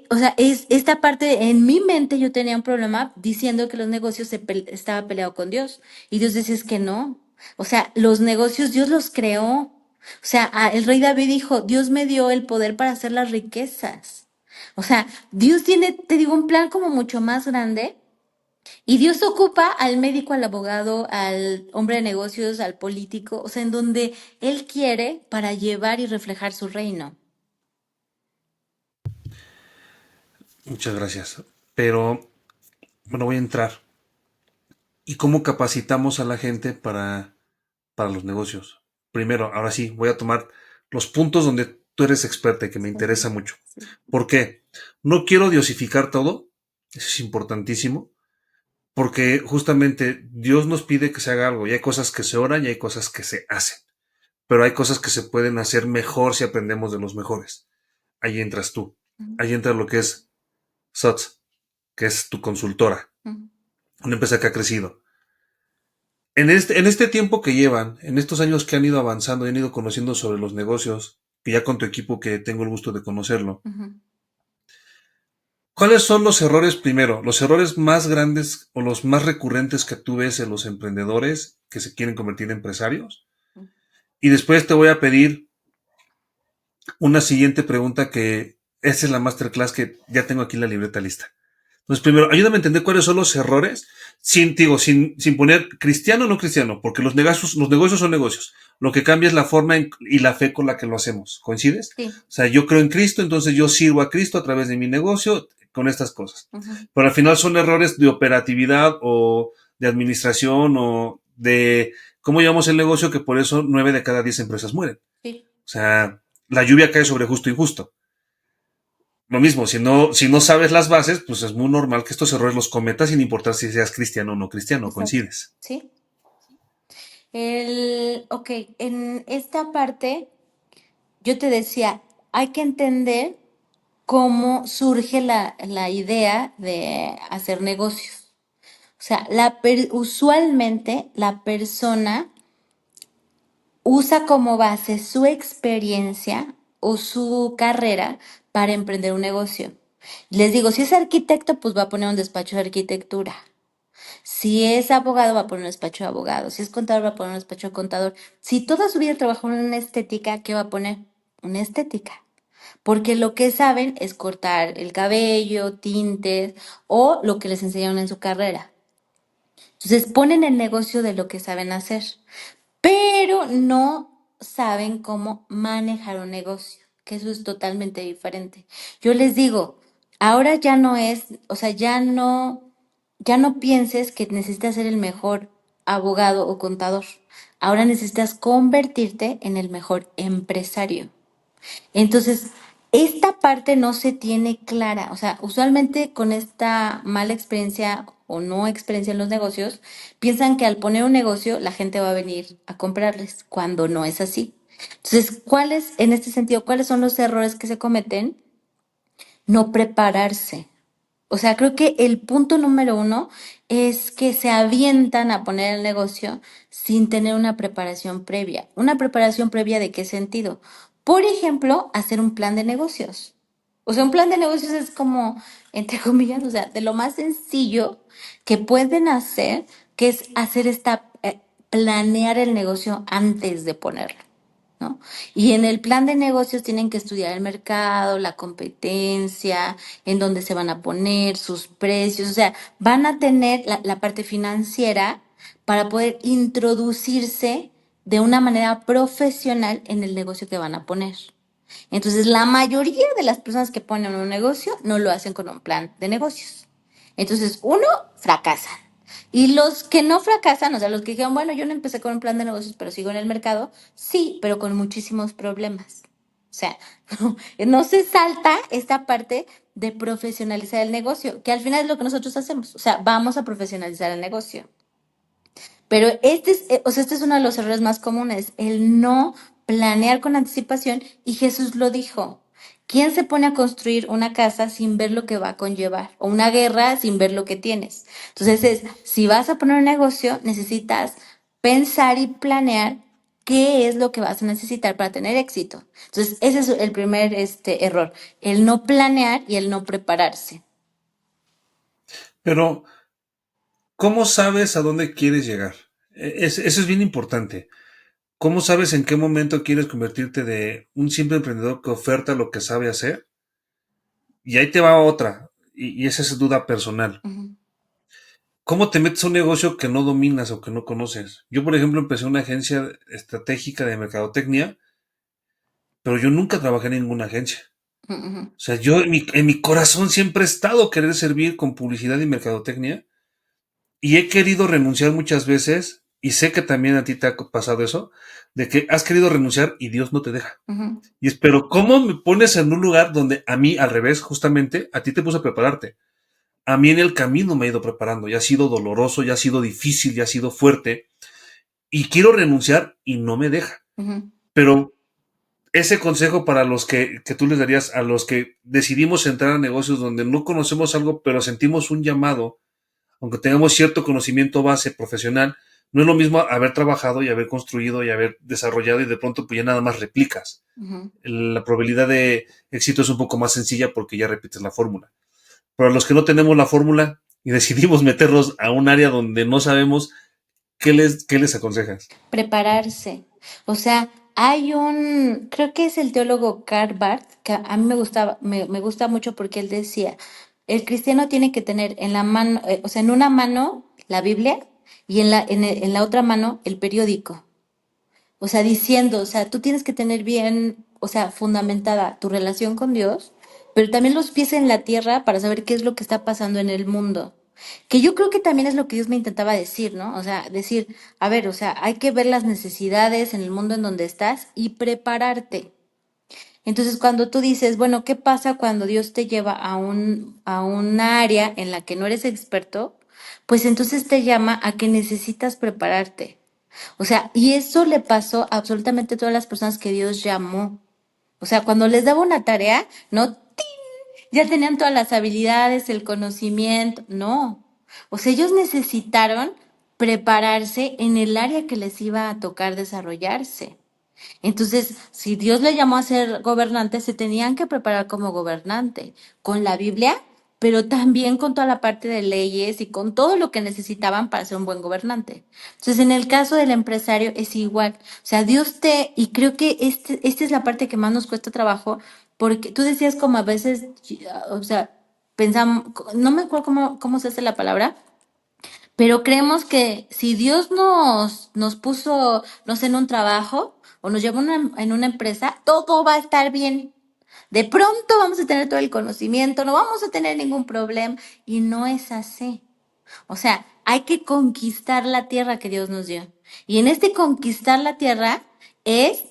o sea, es esta parte, en mi mente yo tenía un problema diciendo que los negocios estaba peleado con Dios. Y Dios decía es que no. O sea, los negocios Dios los creó. O sea, el rey David dijo, Dios me dio el poder para hacer las riquezas. O sea, Dios tiene, te digo, un plan como mucho más grande. Y Dios ocupa al médico, al abogado, al hombre de negocios, al político, o sea, en donde Él quiere para llevar y reflejar su reino. Muchas gracias. Pero, bueno, voy a entrar. ¿Y cómo capacitamos a la gente para los negocios? Primero, ahora sí, voy a tomar los puntos donde tú eres experta y que me interesa mucho. Sí. ¿Por qué? No quiero diosificar todo, eso es importantísimo, porque justamente Dios nos pide que se haga algo y hay cosas que se oran y hay cosas que se hacen, pero hay cosas que se pueden hacer mejor si aprendemos de los mejores. Ahí entras tú, Ujú, ahí entra lo que es SOTS, que es tu consultora, ujú, una empresa que ha crecido. En este tiempo que llevan, en estos años que han ido avanzando y han ido conociendo sobre los negocios, que ya con tu equipo que tengo el gusto de conocerlo, ujú. ¿cuáles son los errores primero? Los errores más grandes o los más recurrentes que tú ves en los emprendedores que se quieren convertir en empresarios. Y después te voy a pedir una siguiente pregunta que esa es la masterclass que ya tengo aquí en la libreta lista. Entonces, primero, ayúdame a entender cuáles son los errores, sin poner cristiano o no cristiano, porque los negocios son negocios. Lo que cambia es la forma y la fe con la que lo hacemos. ¿Coincides? Sí. O sea, yo creo en Cristo, entonces yo sirvo a Cristo a través de mi negocio con estas cosas. Ujú. Pero al final son errores de operatividad o de administración o de cómo llevamos el negocio que por eso 9 de cada 10 empresas mueren. Sí. O sea, la lluvia cae sobre justo e injusto. Lo mismo, si no sabes las bases, pues es muy normal que estos errores los cometas sin importar si seas cristiano o no cristiano, Exacto. coincides. Sí. Ok, en esta parte yo te decía, hay que entender cómo surge la idea de hacer negocios. O sea, usualmente la persona usa como base su experiencia o su carrera para emprender un negocio. Les digo, si es arquitecto, pues va a poner un despacho de arquitectura. Si es abogado, va a poner un despacho de abogado. Si es contador, va a poner un despacho de contador. Si toda su vida trabajó en una estética, ¿qué va a poner? Una estética. Porque lo que saben es cortar el cabello, tintes o lo que les enseñaron en su carrera. Entonces ponen el negocio de lo que saben hacer, pero no saben cómo manejar un negocio, que eso es totalmente diferente. Yo les digo, ahora ya no es, o sea, ya no pienses que necesitas ser el mejor abogado o contador. Ahora necesitas convertirte en el mejor empresario. Entonces, esta parte no se tiene clara. O sea, usualmente con esta mala experiencia o no experiencia en los negocios, piensan que al poner un negocio la gente va a venir a comprarles, cuando no es así. Entonces, en este sentido, cuáles son los errores que se cometen? No prepararse. O sea, creo que el punto número uno es que se avientan a poner el negocio sin tener una preparación previa. ¿Una preparación previa de qué sentido? Por ejemplo, hacer un plan de negocios. O sea, un plan de negocios es como, entre comillas, o sea, de lo más sencillo que pueden hacer, que es hacer planear el negocio antes de ponerlo. ¿no? Y en el plan de negocios tienen que estudiar el mercado, la competencia, en dónde se van a poner, sus precios, o sea, van a tener la parte financiera para poder introducirse de una manera profesional en el negocio que van a poner. Entonces, la mayoría de las personas que ponen un negocio no lo hacen con un plan de negocios. Entonces, uno, fracasan. Y los que no fracasan, o sea, los que dijeron, bueno, yo no empecé con un plan de negocios, pero sigo en el mercado, sí, pero con muchísimos problemas. O sea, no se salta esta parte de profesionalizar el negocio, que al final es lo que nosotros hacemos. O sea, vamos a profesionalizar el negocio. Pero o sea, este es uno de los errores más comunes, el no planear con anticipación, y Jesús lo dijo. ¿Quién se pone a construir una casa sin ver lo que va a conllevar? O una guerra sin ver lo que tienes. Entonces si vas a poner un negocio, necesitas pensar y planear qué es lo que vas a necesitar para tener éxito. Entonces, ese es el primer error, el no planear y el no prepararse. Pero, ¿cómo sabes a dónde quieres llegar? Eso es bien importante. ¿Cómo sabes en qué momento quieres convertirte de un simple emprendedor que oferta lo que sabe hacer? Y ahí te va otra, y esa es duda personal. Ujú, ¿Cómo te metes a un negocio que no dominas o que no conoces? Yo, por ejemplo, empecé una agencia estratégica de mercadotecnia, pero yo nunca trabajé en ninguna agencia. ujú, ujú, O sea, yo en mi corazón siempre he estado querer servir con publicidad y mercadotecnia, y he querido renunciar muchas veces, y sé que también a ti te ha pasado eso, de que has querido renunciar y Dios no te deja. ujú, Y es, pero ¿cómo me pones en un lugar donde a mí, al revés, justamente, a ti te puso a prepararte? A mí en el camino me ha ido preparando, ya ha sido doloroso, ya ha sido difícil, ya ha sido fuerte, y quiero renunciar y no me deja. ujú, Pero ese consejo para los que tú les darías a los que decidimos entrar a negocios donde no conocemos algo, pero sentimos un llamado, aunque tengamos cierto conocimiento base profesional, no es lo mismo haber trabajado y haber construido y haber desarrollado y de pronto pues ya nada más replicas. ujú. La probabilidad de éxito es un poco más sencilla porque ya repites la fórmula. Pero a los que no tenemos la fórmula y decidimos meternos a un área donde no sabemos, ¿qué les aconsejas? Prepararse. O sea, creo que es el teólogo Karl Barth, que a mí me gusta mucho porque él decía, el cristiano tiene que tener en la mano, o sea, en una mano la Biblia y en la otra mano el periódico. O sea, diciendo, o sea, tú tienes que tener bien, o sea, fundamentada tu relación con Dios, pero también los pies en la tierra para saber qué es lo que está pasando en el mundo. Que yo creo que también es lo que Dios me intentaba decir, ¿no? O sea, decir, a ver, o sea, hay que ver las necesidades en el mundo en donde estás y prepararte. Entonces, cuando tú dices, bueno, ¿qué pasa cuando Dios te lleva a un área en la que no eres experto? Pues entonces te llama a que necesitas prepararte. O sea, y eso le pasó a absolutamente todas las personas que Dios llamó. O sea, cuando les daba una tarea, no ya tenían todas las habilidades, el conocimiento, no. O sea, ellos necesitaron prepararse en el área que les iba a tocar desarrollarse. Entonces, si Dios le llamó a ser gobernante, se tenían que preparar como gobernante, con la Biblia, pero también con toda la parte de leyes y con todo lo que necesitaban para ser un buen gobernante. Entonces, en el caso del empresario es igual. O sea, y creo que esta es la parte que más nos cuesta trabajo, porque tú decías como a veces, o sea, pensamos, no me acuerdo cómo se hace la palabra, pero creemos que si Dios nos puso, no sé, en un trabajo o nos lleva en una empresa, todo va a estar bien. De pronto vamos a tener todo el conocimiento, no vamos a tener ningún problema. Y no es así. O sea, hay que conquistar la tierra que Dios nos dio. Y en este conquistar la tierra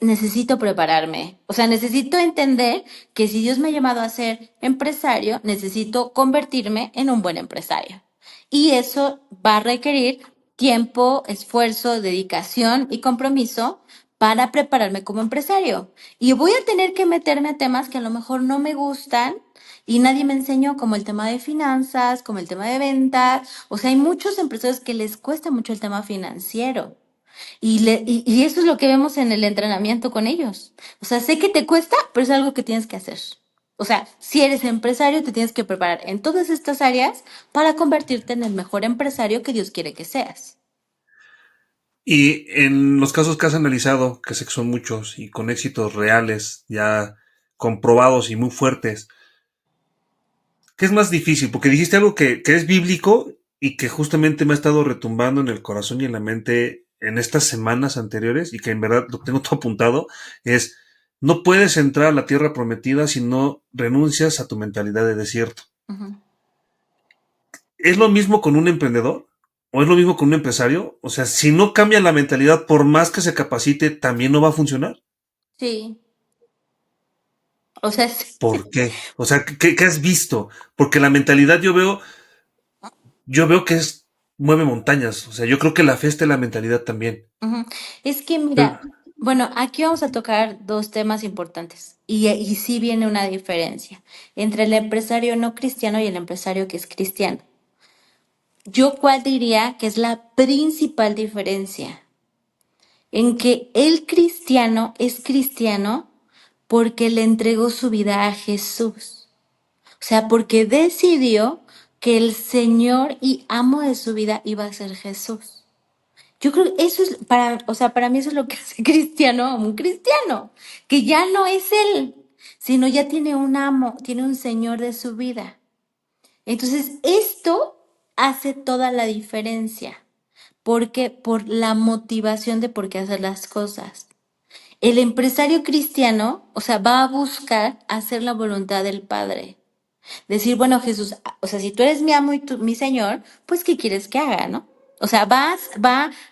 necesito prepararme. O sea, necesito entender que si Dios me ha llamado a ser empresario, necesito convertirme en un buen empresario. Y eso va a requerir tiempo, esfuerzo, dedicación y compromiso para prepararme como empresario. Y voy a tener que meterme a temas que a lo mejor no me gustan y nadie me enseñó, como el tema de finanzas, como el tema de ventas. O sea, hay muchos empresarios que les cuesta mucho el tema financiero. Y eso es lo que vemos en el entrenamiento con ellos. O sea, sé que te cuesta, pero es algo que tienes que hacer. O sea, si eres empresario, te tienes que preparar en todas estas áreas para convertirte en el mejor empresario que Dios quiere que seas. Y en los casos que has analizado, que sé que son muchos y con éxitos reales, ya comprobados y muy fuertes, ¿qué es más difícil? Porque dijiste algo que es bíblico y que justamente me ha estado retumbando en el corazón y en la mente en estas semanas anteriores y que en verdad lo tengo todo apuntado, es no puedes entrar a la tierra prometida si no renuncias a tu mentalidad de desierto. Ujú. ¿Es lo mismo con un emprendedor? ¿O es lo mismo con un empresario? O sea, si no cambia la mentalidad, por más que se capacite, también no va a funcionar. Sí, o sea, ¿Por qué? O sea, ¿qué has visto? Porque la mentalidad yo veo que es, mueve montañas. O sea, yo creo que la fe está en la mentalidad también. ujú. Es que Pero, mira, bueno, aquí vamos a tocar dos temas importantes y sí viene una diferencia entre el empresario no cristiano y el empresario que es cristiano. Yo cuál diría que es la principal diferencia en que el cristiano es cristiano porque le entregó su vida a Jesús. O sea, porque decidió que el Señor y amo de su vida iba a ser Jesús. Yo creo que eso es para, o sea, para mí eso es lo que hace cristiano a un cristiano, que ya no es él, sino ya tiene un amo, tiene un Señor de su vida. Entonces, esto hace toda la diferencia, porque por la motivación de por qué hacer las cosas. El empresario cristiano, o sea, va a buscar hacer la voluntad del Padre. Decir, bueno, Jesús, o sea, si tú eres mi amo y tú, mi Señor, pues ¿qué quieres que haga, no? O sea, va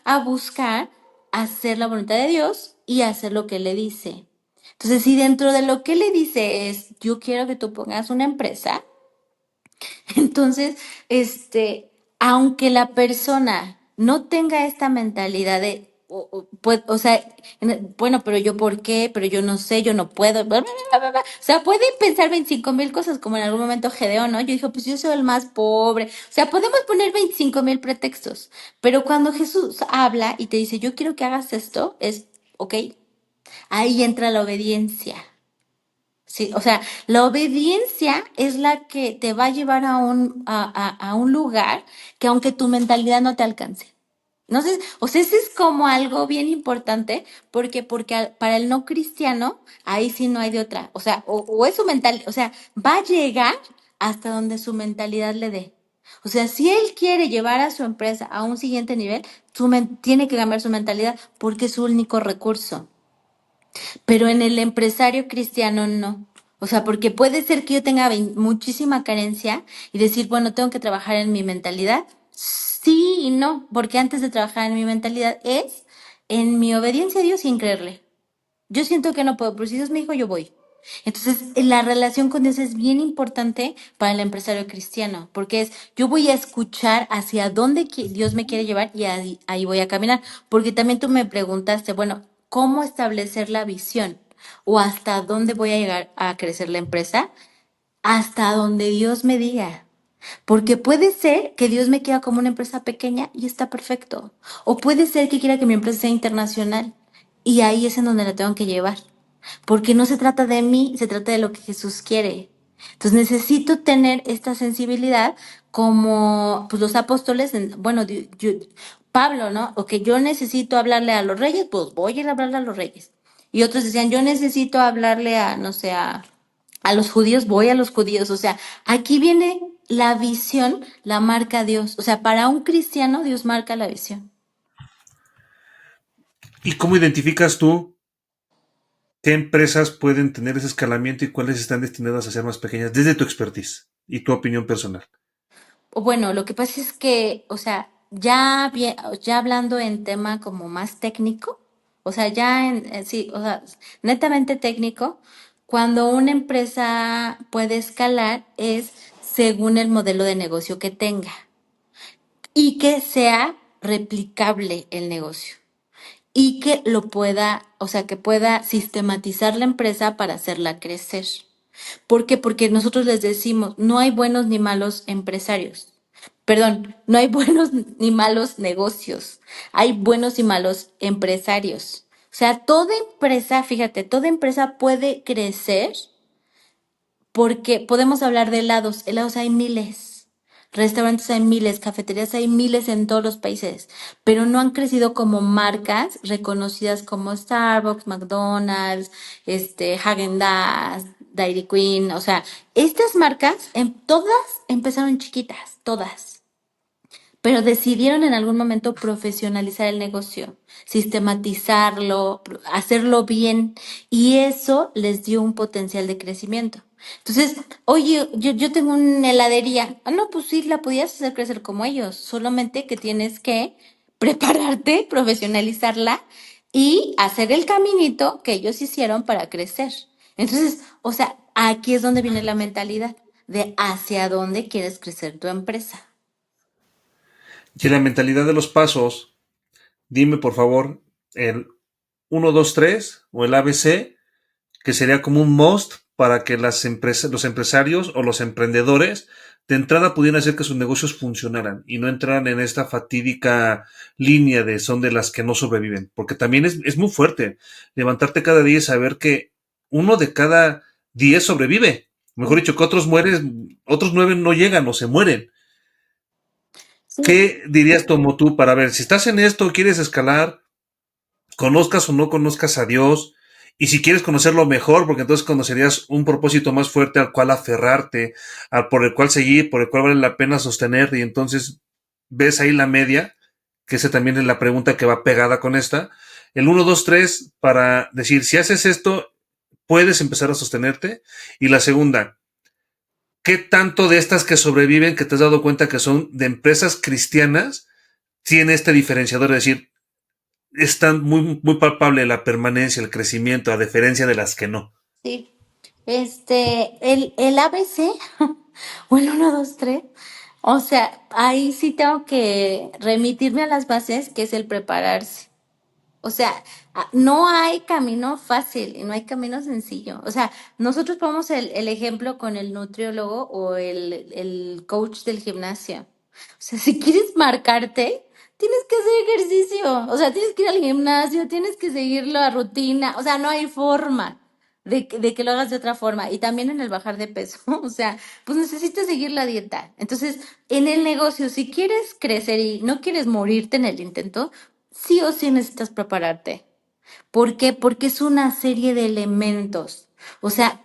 a buscar hacer la voluntad de Dios y hacer lo que le dice. Entonces, si dentro de lo que le dice es, yo quiero que tú pongas una empresa, entonces, aunque la persona no tenga esta mentalidad de, pues, o sea, bueno, pero yo por qué, pero yo no sé, yo no puedo, bla, bla, bla, bla, bla. O sea, puede pensar 25,000 cosas, como en algún momento Gedeón, ¿no? Yo dije, pues yo soy el más pobre. O sea, podemos poner 25,000 pretextos, pero cuando Jesús habla y te dice, yo quiero que hagas esto, es, ok, ahí entra la obediencia. Sí, o sea, la obediencia es la que te va a llevar a un lugar que aunque tu mentalidad no te alcance. No sé, o sea, ese es como algo bien importante porque para el no cristiano, ahí sí no hay de otra. O sea, o es su mental, o sea, va a llegar hasta donde su mentalidad le dé. O sea, si él quiere llevar a su empresa a un siguiente nivel, tiene que cambiar su mentalidad porque es su único recurso. Pero en el empresario cristiano no. O sea, porque puede ser que yo tenga muchísima carencia y decir, bueno, tengo que trabajar en mi mentalidad. Sí y no, porque antes de trabajar en mi mentalidad es en mi obediencia a Dios sin creerle. Yo siento que no puedo, pero si Dios me dijo, yo voy. Entonces, la relación con Dios es bien importante para el empresario cristiano, porque es, yo voy a escuchar hacia dónde Dios me quiere llevar y ahí voy a caminar. Porque también tú me preguntaste, bueno, ¿cómo establecer la visión? ¿O hasta dónde voy a llegar a crecer la empresa? Hasta donde Dios me diga. Porque puede ser que Dios me quiera como una empresa pequeña y está perfecto. O puede ser que quiera que mi empresa sea internacional y ahí es en donde la tengo que llevar. Porque no se trata de mí, se trata de lo que Jesús quiere. Entonces necesito tener esta sensibilidad como pues, los apóstoles, bueno, Pablo, ¿no? O que yo necesito hablarle a los reyes, pues voy a ir a hablarle a los reyes. Y otros decían, yo necesito hablarle a, no sé, a los judíos, voy a los judíos. O sea, aquí viene la visión, la marca Dios. O sea, para un cristiano, Dios marca la visión. ¿y cómo identificas tú qué empresas pueden tener ese escalamiento y cuáles están destinadas a ser más pequeñas desde tu expertise y tu opinión personal? O bueno, lo que pasa es que, o sea, ya, ya hablando en tema como más técnico, o sea, ya sí, o sea, netamente técnico, cuando una empresa puede escalar es según el modelo de negocio que tenga y que sea replicable el negocio y que lo pueda, o sea, que pueda sistematizar la empresa para hacerla crecer. ¿Por qué? Porque nosotros les decimos, no hay buenos ni malos empresarios. Perdón, no hay buenos ni malos negocios. Hay buenos y malos empresarios. O sea, toda empresa, fíjate, toda empresa puede crecer porque podemos hablar de helados. Helados hay miles. restaurantes hay miles, cafeterías hay miles en todos los países, pero no han crecido como marcas reconocidas como Starbucks, McDonald's, Häagen-Dazs, Dairy Queen, o sea, estas marcas todas empezaron chiquitas, todas, pero decidieron en algún momento profesionalizar el negocio, sistematizarlo, hacerlo bien, y eso les dio un potencial de crecimiento. Entonces, oye, yo tengo una heladería. Ah, no, pues sí, la podías hacer crecer como ellos, solamente que tienes que prepararte, profesionalizarla y hacer el caminito que ellos hicieron para crecer. Entonces, o sea, aquí es donde viene la mentalidad de hacia dónde quieres crecer tu empresa. Y en la mentalidad de los pasos, dime por favor el uno 2 3 o el ABC, que sería como un must para que los empresarios o los emprendedores de entrada pudieran hacer que sus negocios funcionaran y no entraran en esta fatídica línea de son de las que no sobreviven. Porque también es muy fuerte levantarte cada día y saber que uno de cada 10 sobrevive. Mejor dicho, que otros mueren, otros 9 no llegan o se mueren. Sí. ¿Qué dirías como tú para ver si estás en esto, quieres escalar, conozcas o no conozcas a Dios, y si quieres conocerlo mejor, porque entonces conocerías un propósito más fuerte al cual aferrarte, por el cual seguir, por el cual vale la pena sostener, y entonces ves ahí la media, que esa también es la pregunta que va pegada con esta, el uno 2 3 para decir, si haces esto, puedes empezar a sostenerte, y la segunda, ¿qué tanto de estas que sobreviven, que te has dado cuenta que son de empresas cristianas, tiene este diferenciador? Es decir, es tan muy palpable la permanencia, el crecimiento, a diferencia de las que no. Sí. El ABC, o el uno 2 3, o sea, ahí sí tengo que remitirme a las bases, que es el prepararse. O sea, no hay camino fácil y no hay camino sencillo. O sea, nosotros ponemos el ejemplo con el nutriólogo o el coach del gimnasio. O sea, si quieres marcarte, tienes que hacer ejercicio. O sea, tienes que ir al gimnasio, tienes que seguir la rutina. O sea, no hay forma de que lo hagas de otra forma. Y también en el bajar de peso. O sea, pues necesitas seguir la dieta. Entonces, en el negocio, si quieres crecer y no quieres morirte en el intento, sí o sí necesitas prepararte. ¿Por qué? Porque es una serie de elementos. O sea,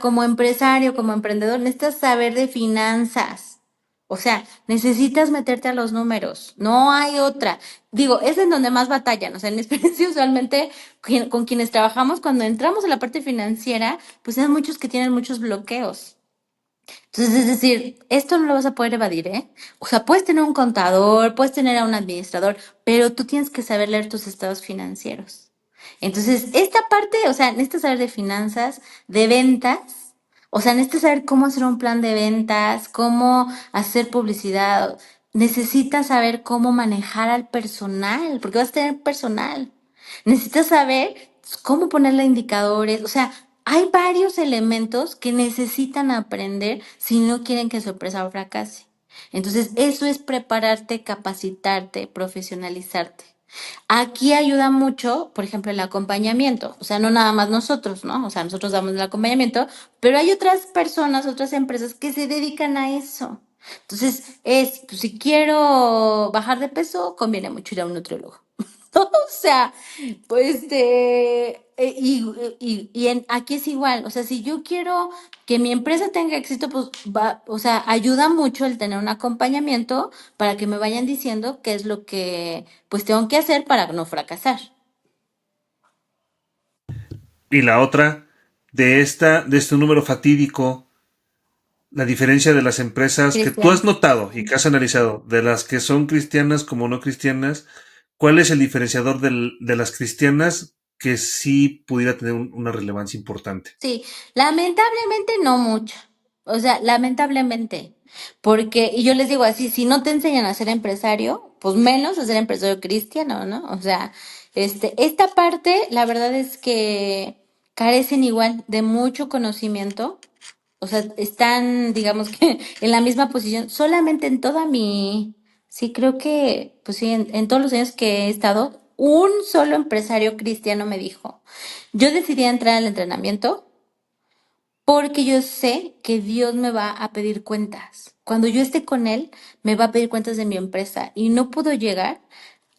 como empresario, como emprendedor, necesitas saber de finanzas. O sea, necesitas meterte a los números. No hay otra. Digo, es en donde más batallan. O sea, en mi experiencia, usualmente, con quienes trabajamos, cuando entramos a la parte financiera, pues hay muchos que tienen muchos bloqueos. Entonces, es decir, esto no lo vas a poder evadir, ¿eh? O sea, puedes tener un contador, puedes tener a un administrador, pero tú tienes que saber leer tus estados financieros. Entonces, esta parte, o sea, necesitas saber de finanzas, de ventas, o sea, necesitas saber cómo hacer un plan de ventas, cómo hacer publicidad, necesitas saber cómo manejar al personal, porque vas a tener personal. Necesitas saber cómo ponerle indicadores, o sea, hay varios elementos que necesitan aprender si no quieren que su empresa fracase. Entonces, eso es prepararte, capacitarte, profesionalizarte. Aquí ayuda mucho, por ejemplo, el acompañamiento. O sea, no nada más nosotros, ¿no? O sea, nosotros damos el acompañamiento, pero hay otras personas, otras empresas que se dedican a eso. Entonces, pues, si quiero bajar de peso, conviene mucho ir a un nutriólogo. O sea, pues aquí es igual, o sea, si yo quiero que mi empresa tenga éxito, pues va, o sea, ayuda mucho el tener un acompañamiento para que me vayan diciendo qué es lo que pues tengo que hacer para no fracasar. Y la otra, de este número fatídico, la diferencia de las empresas que tú has Cristian. notado y que has analizado, de las que son cristianas como no cristianas, ¿cuál es el diferenciador de las cristianas que sí pudiera tener una relevancia importante? Sí, lamentablemente no mucho. O sea, lamentablemente. Porque, y yo les digo así, si no te enseñan a ser empresario, pues menos a ser empresario cristiano, ¿no? O sea, esta parte, la verdad es que carecen igual de mucho conocimiento. O sea, están, digamos que en la misma posición. Solamente en sí, creo que, pues sí, en todos los años que he estado, un solo empresario cristiano me dijo, yo decidí entrar al entrenamiento porque yo sé que Dios me va a pedir cuentas. Cuando yo esté con Él, me va a pedir cuentas de mi empresa y no puedo llegar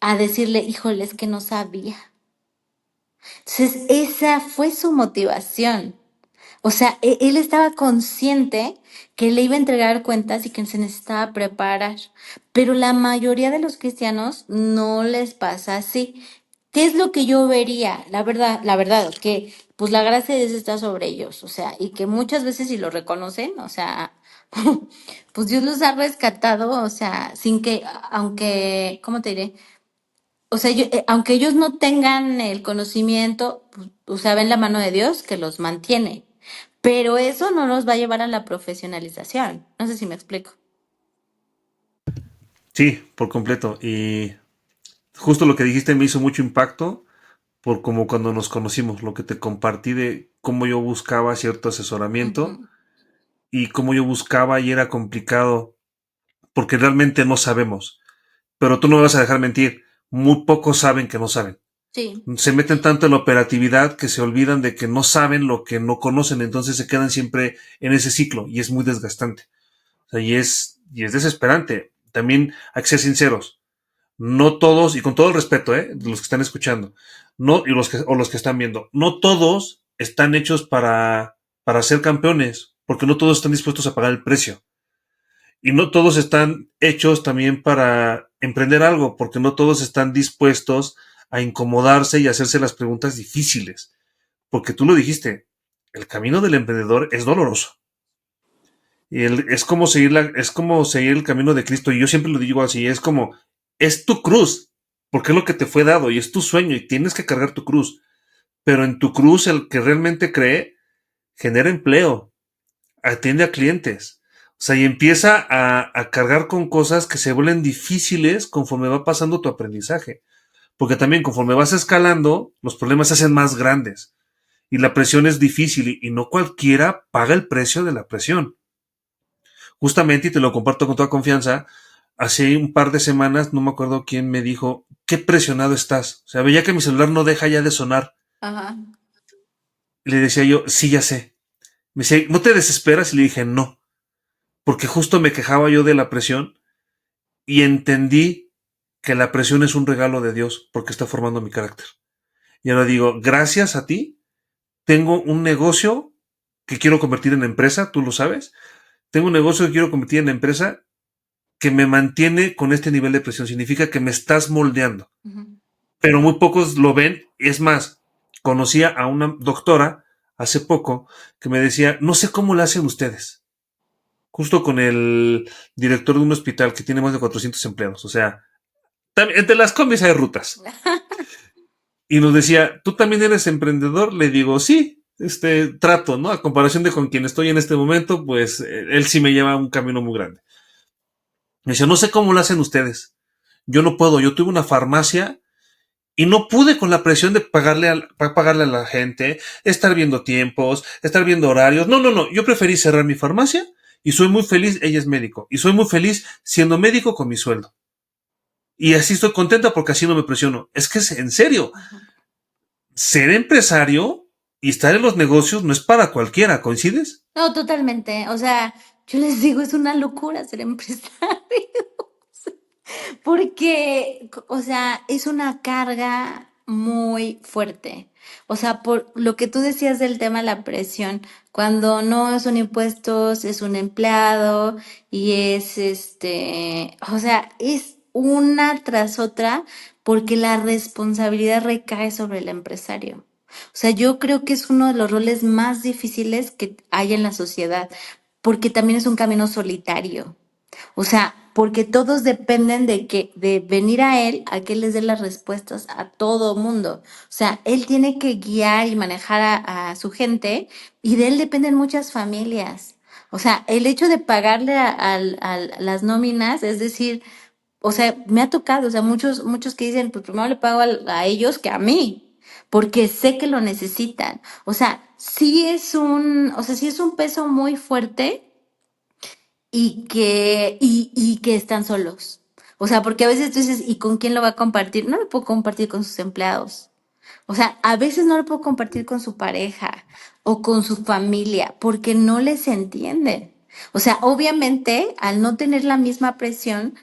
a decirle, híjole, es que no sabía. Entonces, esa fue su motivación. O sea, él estaba consciente que le iba a entregar cuentas y que se necesitaba preparar. Pero la mayoría de los cristianos no les pasa así. ¿Qué es lo que yo vería? La verdad, que pues la gracia de Dios está sobre ellos. O sea, y que muchas veces si lo reconocen, o sea, pues Dios los ha rescatado, o sea, sin que, aunque, ¿cómo te diré? O sea, aunque ellos no tengan el conocimiento, pues, o sea, ven la mano de Dios que los mantiene. Pero eso no nos va a llevar a la profesionalización. No sé si me explico. Sí, por completo. Y justo lo que dijiste me hizo mucho impacto por como cuando nos conocimos, lo que te compartí de cómo yo buscaba cierto asesoramiento Ujú. y cómo yo buscaba y era complicado porque realmente no sabemos. Pero tú no me vas a dejar mentir, muy pocos saben que no saben. Sí, Se meten tanto en la operatividad que se olvidan de que no saben lo que no conocen, entonces se quedan siempre en ese ciclo y es muy desgastante. O sea, y es desesperante. También hay que ser sinceros. No todos, y con todo el respeto, de los que están escuchando, no, y los que están viendo, no todos están hechos para ser campeones, porque no todos están dispuestos a pagar el precio. Y no todos están hechos también para emprender algo, porque no todos están dispuestos a incomodarse y hacerse las preguntas difíciles. Porque tú lo dijiste, el camino del emprendedor es doloroso. Y es como seguir el camino de Cristo. Y yo siempre lo digo así, es tu cruz, porque es lo que te fue dado y es tu sueño y tienes que cargar tu cruz. Pero en tu cruz el que realmente cree genera empleo, atiende a clientes. O sea, y empieza a cargar con cosas que se vuelven difíciles conforme va pasando tu aprendizaje. Porque también conforme vas escalando, los problemas se hacen más grandes. Y la presión es difícil y no cualquiera paga el precio de la presión. Justamente, y te lo comparto con toda confianza, hace un par de semanas, no me acuerdo quién me dijo, qué presionado estás. O sea, veía que mi celular no deja ya de sonar. ajá. Le decía yo, sí, ya sé. Me decía, ¿no te desesperas? Y le dije, no. Porque justo me quejaba yo de la presión y entendí que la presión es un regalo de Dios porque está formando mi carácter. Y ahora digo, gracias a ti, tengo un negocio que quiero convertir en empresa, tú lo sabes. Tengo un negocio que quiero convertir en empresa que me mantiene con este nivel de presión. Significa que me estás moldeando. Ujú. Pero muy pocos lo ven. Es más, conocía a una doctora hace poco que me decía, no sé cómo lo hacen ustedes. Justo con el director de un hospital que tiene más de 400 empleados. O sea, entre las combis hay rutas. Y nos decía, ¿tú también eres emprendedor? Le digo, sí, trato, ¿no? A comparación de con quien estoy en este momento, pues él sí me lleva un camino muy grande. Me decía, no sé cómo lo hacen ustedes. Yo no puedo. Yo tuve una farmacia y no pude con la presión de pagarle a la gente, estar viendo tiempos, estar viendo horarios. No, no, no. Yo preferí cerrar mi farmacia y soy muy feliz. Ella es médico y soy muy feliz siendo médico con mi sueldo. Y así estoy contenta porque así no me presiono. Es que es en serio. Ajá. Ser empresario y estar en los negocios no es para cualquiera. ¿Coincides? No, totalmente. O sea, yo les digo, es una locura ser empresario. Porque, o sea, es una carga muy fuerte. O sea, por lo que tú decías del tema de la presión, cuando no son impuestos, es un empleado y es o sea, es una tras otra porque la responsabilidad recae sobre el empresario. O sea, yo creo que es uno de los roles más difíciles que hay en la sociedad, porque también es un camino solitario. O sea, porque todos dependen de venir a él, a que él les dé las respuestas a todo mundo. O sea, él tiene que guiar y manejar a su gente y de él dependen muchas familias. O sea, el hecho de pagarle a las nóminas, es decir, o sea, me ha tocado, o sea, muchos que dicen, pues primero le pago a ellos que a mí, porque sé que lo necesitan. O sea, sí es un peso muy fuerte y que están solos. O sea, porque a veces tú dices, ¿y con quién lo va a compartir? No lo puedo compartir con sus empleados. O sea, a veces no lo puedo compartir con su pareja. o con su familia, porque no les entienden. O sea, obviamente, al no tener la misma presión,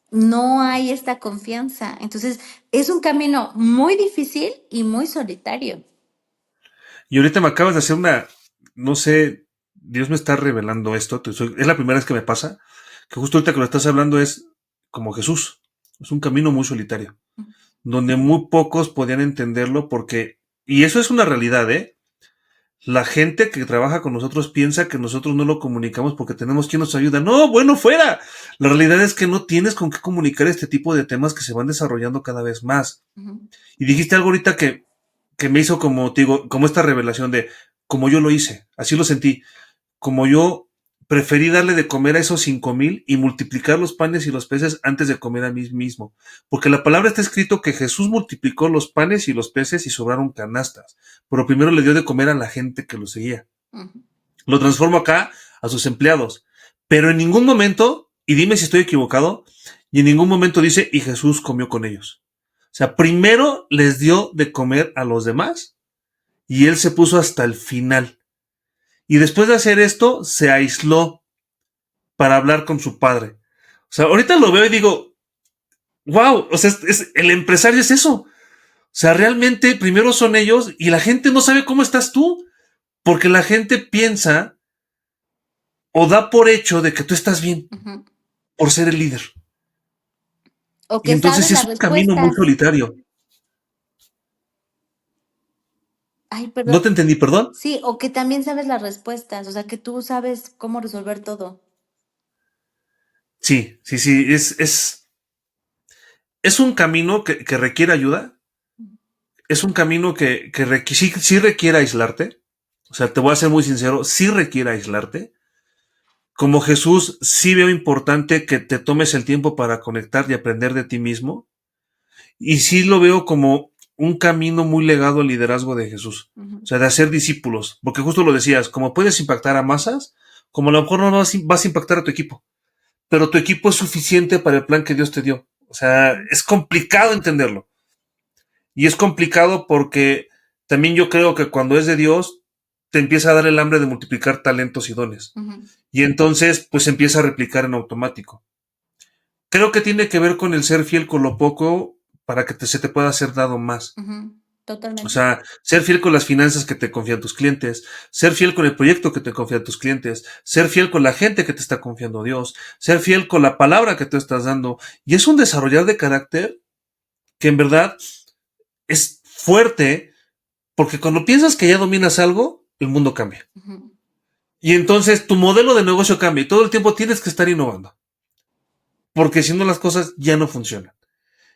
no hay esta confianza. Entonces, es un camino muy difícil y muy solitario. Y ahorita me acabas de hacer una, no sé, Dios me está revelando esto, es la primera vez que me pasa, que justo ahorita que lo estás hablando es como Jesús, es un camino muy solitario, donde muy pocos podían entenderlo porque, y eso es una realidad, ¿eh? La gente que trabaja con nosotros piensa que nosotros no lo comunicamos porque tenemos quien nos ayuda. No, bueno, fuera. La realidad es que no tienes con qué comunicar este tipo de temas que se van desarrollando cada vez más. Ujú, Y dijiste algo ahorita que me hizo como, te digo, como esta revelación de como yo lo hice, así lo sentí, como yo preferí darle de comer a esos 5,000 y multiplicar los panes y los peces antes de comer a mí mismo. Porque la palabra está escrito que Jesús multiplicó los panes y los peces y sobraron canastas. Pero primero le dio de comer a la gente que lo seguía. ujú, Lo transformo acá a sus empleados. Pero en ningún momento, y dime si estoy equivocado, y en ningún momento dice, y Jesús comió con ellos. O sea, primero les dio de comer a los demás y él se puso hasta el final. Y después de hacer esto, se aisló para hablar con su padre. O sea, ahorita lo veo y digo, wow, o sea, el empresario es eso. O sea, realmente primero son ellos y la gente no sabe cómo estás tú, porque la gente piensa o da por hecho de que tú estás bien ujú. por ser el líder. O Y que entonces sabes es las un camino muy respuestas. solitario. Ay, ¿No perdón. te entendí, perdón? Sí, o que también sabes las respuestas, o sea, que tú sabes cómo resolver todo. Sí, sí, sí, es un camino que requiere ayuda, es un camino que sí, sí requiere aislarte. O sea, te voy a ser muy sincero, sí requiere aislarte. Como Jesús, sí veo importante que te tomes el tiempo para conectar y aprender de ti mismo. Y sí lo veo como un camino muy legado al liderazgo de Jesús. Ujú, O sea, de hacer discípulos. Porque justo lo decías, como puedes impactar a masas, como a lo mejor no vas a impactar a tu equipo. Pero tu equipo es suficiente para el plan que Dios te dio. O sea, ujú, es complicado entenderlo. Y es complicado porque también yo creo que cuando es de Dios, te empieza a dar el hambre de multiplicar talentos y dones. ujú, Y entonces, pues empieza a replicar en automático. Creo que tiene que ver con el ser fiel con lo poco para que se te pueda ser dado más. ujú. O Totalmente. sea, ser fiel con las finanzas que te confían tus clientes, ser fiel con el proyecto que te confían tus clientes, ser fiel con la gente que te está confiando Dios, ser fiel con la palabra que tú estás dando. Y es un desarrollar de carácter que en verdad es fuerte porque cuando piensas que ya dominas algo, el mundo cambia. Ujú, Y entonces tu modelo de negocio cambia y todo el tiempo tienes que estar innovando. Porque si no las cosas ya no funcionan.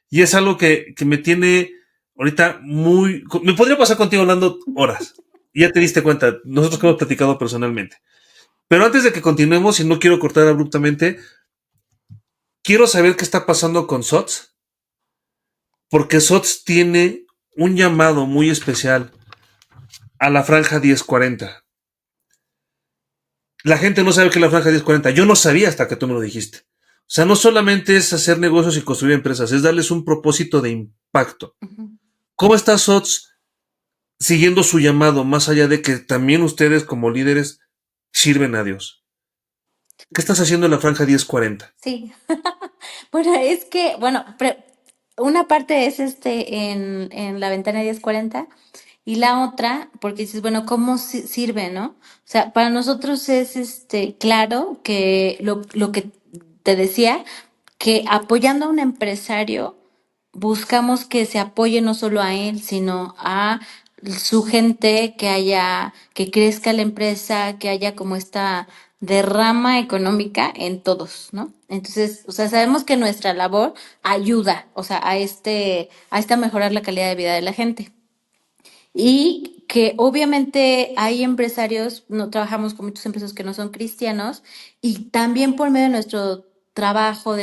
Y es algo que me tiene ahorita muy... Me podría pasar contigo hablando horas. Y ya te diste cuenta, nosotros que hemos platicado personalmente. Pero antes de que continuemos, y no quiero cortar abruptamente, quiero saber qué está pasando con SOTS, porque SOTS tiene un llamado muy especial a la franja 1040. La gente no sabe qué es la franja 1040. Yo no sabía hasta que tú me lo dijiste. O sea, no solamente es hacer negocios y construir empresas, es darles un propósito de impacto. ujú. ¿Cómo está SOTS siguiendo su llamado, más allá de que también ustedes como líderes sirven a Dios? ¿Qué estás haciendo en la franja 1040? Sí. Bueno, es que, bueno, una parte es en la ventana 1040 y la otra, porque dices, bueno, ¿cómo sirve, no? O sea, para nosotros es claro que lo que te decía, que apoyando a un empresario, buscamos que se apoye no solo a él, sino a su gente, que crezca la empresa, que haya como esta derrama económica en todos, ¿no? Entonces, o sea, sabemos que nuestra labor ayuda, o sea, a esta mejorar la calidad de vida de la gente. Y que obviamente hay empresarios, no trabajamos con muchos empresarios que no son cristianos, y también por medio de nuestro trabajo,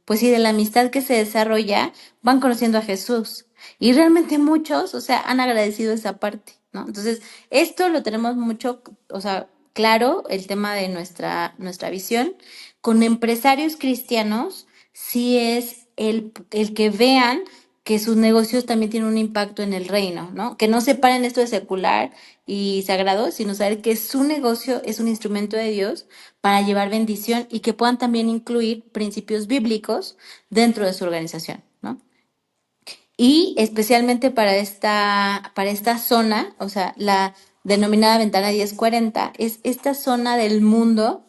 pues sí, de la amistad que se desarrolla, van conociendo a Jesús. Y realmente muchos, o sea, han agradecido esa parte, ¿no? Entonces, esto lo tenemos mucho, o sea, claro, el tema de nuestra visión. Con empresarios cristianos, sí es el que vean que sus negocios también tienen un impacto en el reino, ¿no? Que no separen esto de secular y sagrado, sino saber que su negocio es un instrumento de Dios para llevar bendición y que puedan también incluir principios bíblicos dentro de su organización, ¿no? Y especialmente para esta zona, o sea, la denominada ventana 1040, es esta zona del mundo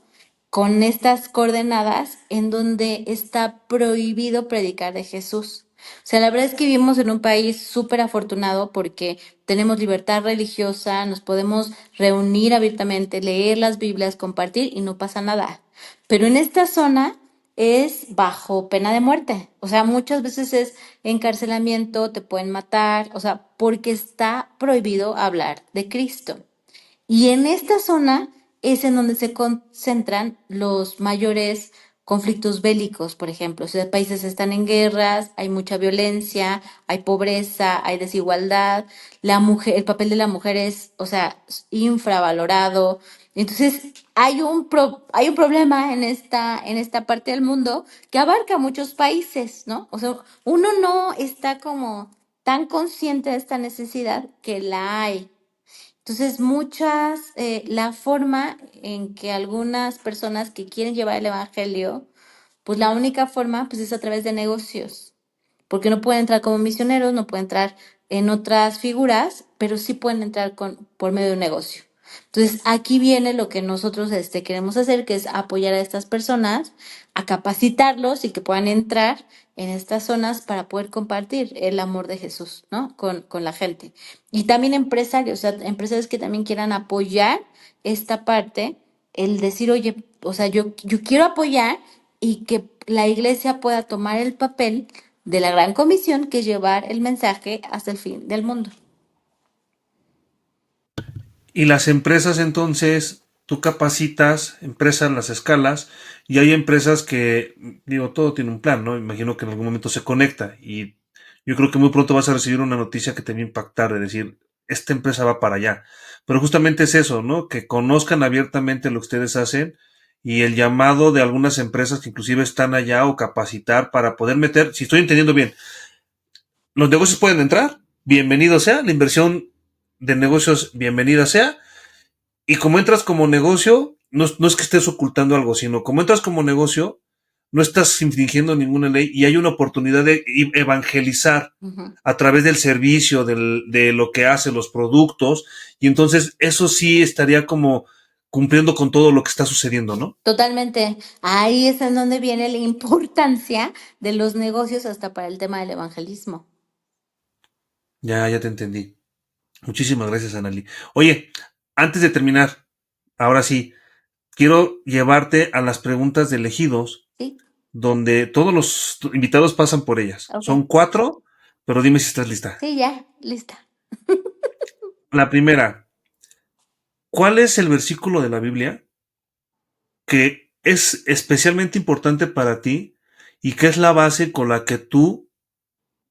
con estas coordenadas en donde está prohibido predicar de Jesús. O sea, la verdad es que vivimos en un país súper afortunado porque tenemos libertad religiosa, nos podemos reunir abiertamente, leer las Biblias, compartir y no pasa nada. Pero en esta zona es bajo pena de muerte. O sea, muchas veces es encarcelamiento, te pueden matar, o sea, porque está prohibido hablar de Cristo. Y en esta zona es en donde se concentran los mayores conflictos bélicos, por ejemplo. O sea, países están en guerras, hay mucha violencia, hay pobreza, hay desigualdad. La mujer, el papel de la mujer es, o sea, infravalorado. Entonces, hay un problema en esta parte del mundo que abarca muchos países, ¿no? O sea, uno no está como tan consciente de esta necesidad que la hay. Entonces, la forma en que algunas personas que quieren llevar el evangelio, pues la única forma, pues es a través de negocios, porque no pueden entrar como misioneros, no pueden entrar en otras figuras, pero sí pueden entrar por medio de un negocio. Entonces, aquí viene lo que nosotros queremos hacer, que es apoyar a estas personas, a capacitarlos y que puedan entrar en estas zonas para poder compartir el amor de Jesús, ¿no? Con la gente. Y también empresarios, o sea, empresarios que también quieran apoyar esta parte, el decir, oye, o sea, yo quiero apoyar y que la iglesia pueda tomar el papel de la gran comisión que es llevar el mensaje hasta el fin del mundo. Y las empresas entonces, tú capacitas, empresas las escalas, y hay empresas que, digo, todo tiene un plan, ¿no? Imagino que en algún momento se conecta y yo creo que muy pronto vas a recibir una noticia que te va a impactar, de decir, esta empresa va para allá. Pero justamente es eso, ¿no? Que conozcan abiertamente lo que ustedes hacen y el llamado de algunas empresas que inclusive están allá o capacitar para poder meter, si estoy entendiendo bien, los negocios pueden entrar, bienvenido sea, la inversión de negocios, bienvenida sea, y como entras como negocio, no es que estés ocultando algo, sino como entras como negocio, no estás infringiendo ninguna ley y hay una oportunidad de evangelizar Ujú. a través del servicio, de lo que hace, los productos, y entonces eso sí estaría como cumpliendo con todo lo que está sucediendo, ¿no? Totalmente. Ahí es en donde viene la importancia de los negocios hasta para el tema del evangelismo. Ya te entendí. Muchísimas gracias, Anali. Oye, antes de terminar, ahora sí, quiero llevarte a las preguntas de elegidos, ¿Sí? donde todos los invitados pasan por ellas. Ok. Son 4, pero dime si estás lista. Sí, ya, lista. La primera, ¿cuál es el versículo de la Biblia que es especialmente importante para ti y que es la base con la que tú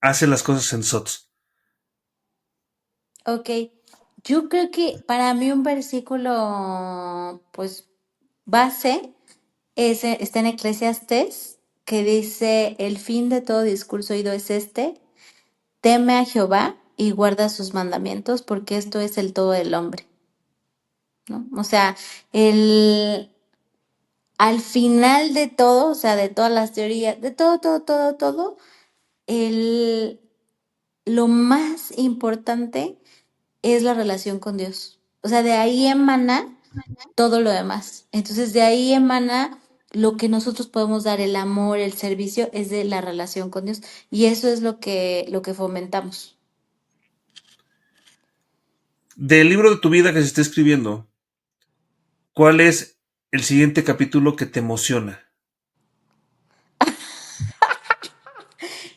haces las cosas en SOTS? Ok. Yo creo que para mí un versículo, pues, base está en Eclesiastés, que dice, el fin de todo discurso oído es este, teme a Jehová y guarda sus mandamientos, porque esto es el todo del hombre, ¿no? O sea, el, al final de todo, o sea, de todas las teorías, de todo, el, lo más importante es la relación con Dios. O sea, de ahí emana todo lo demás. Entonces, de ahí emana lo que nosotros podemos dar, el amor, el servicio, es de la relación con Dios. Y eso es lo que fomentamos. Del libro de tu vida que se está escribiendo, ¿cuál es el siguiente capítulo que te emociona?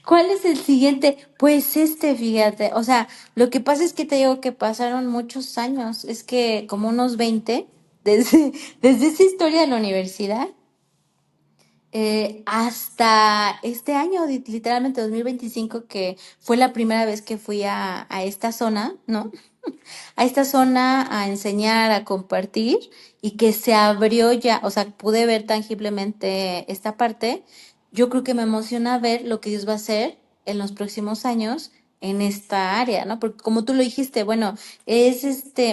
¿Cuál es el siguiente? Pues fíjate, o sea, lo que pasa es que te digo que pasaron muchos años, es que como unos 20 desde, desde esa historia de la universidad hasta este año, literalmente 2025, que fue la primera vez que fui a esta zona, ¿no? A esta zona a enseñar, a compartir y que se abrió ya, o sea, pude ver tangiblemente esta parte. Yo creo que me emociona ver lo que Dios va a hacer en los próximos años en esta área, ¿no? Porque como tú lo dijiste, bueno, es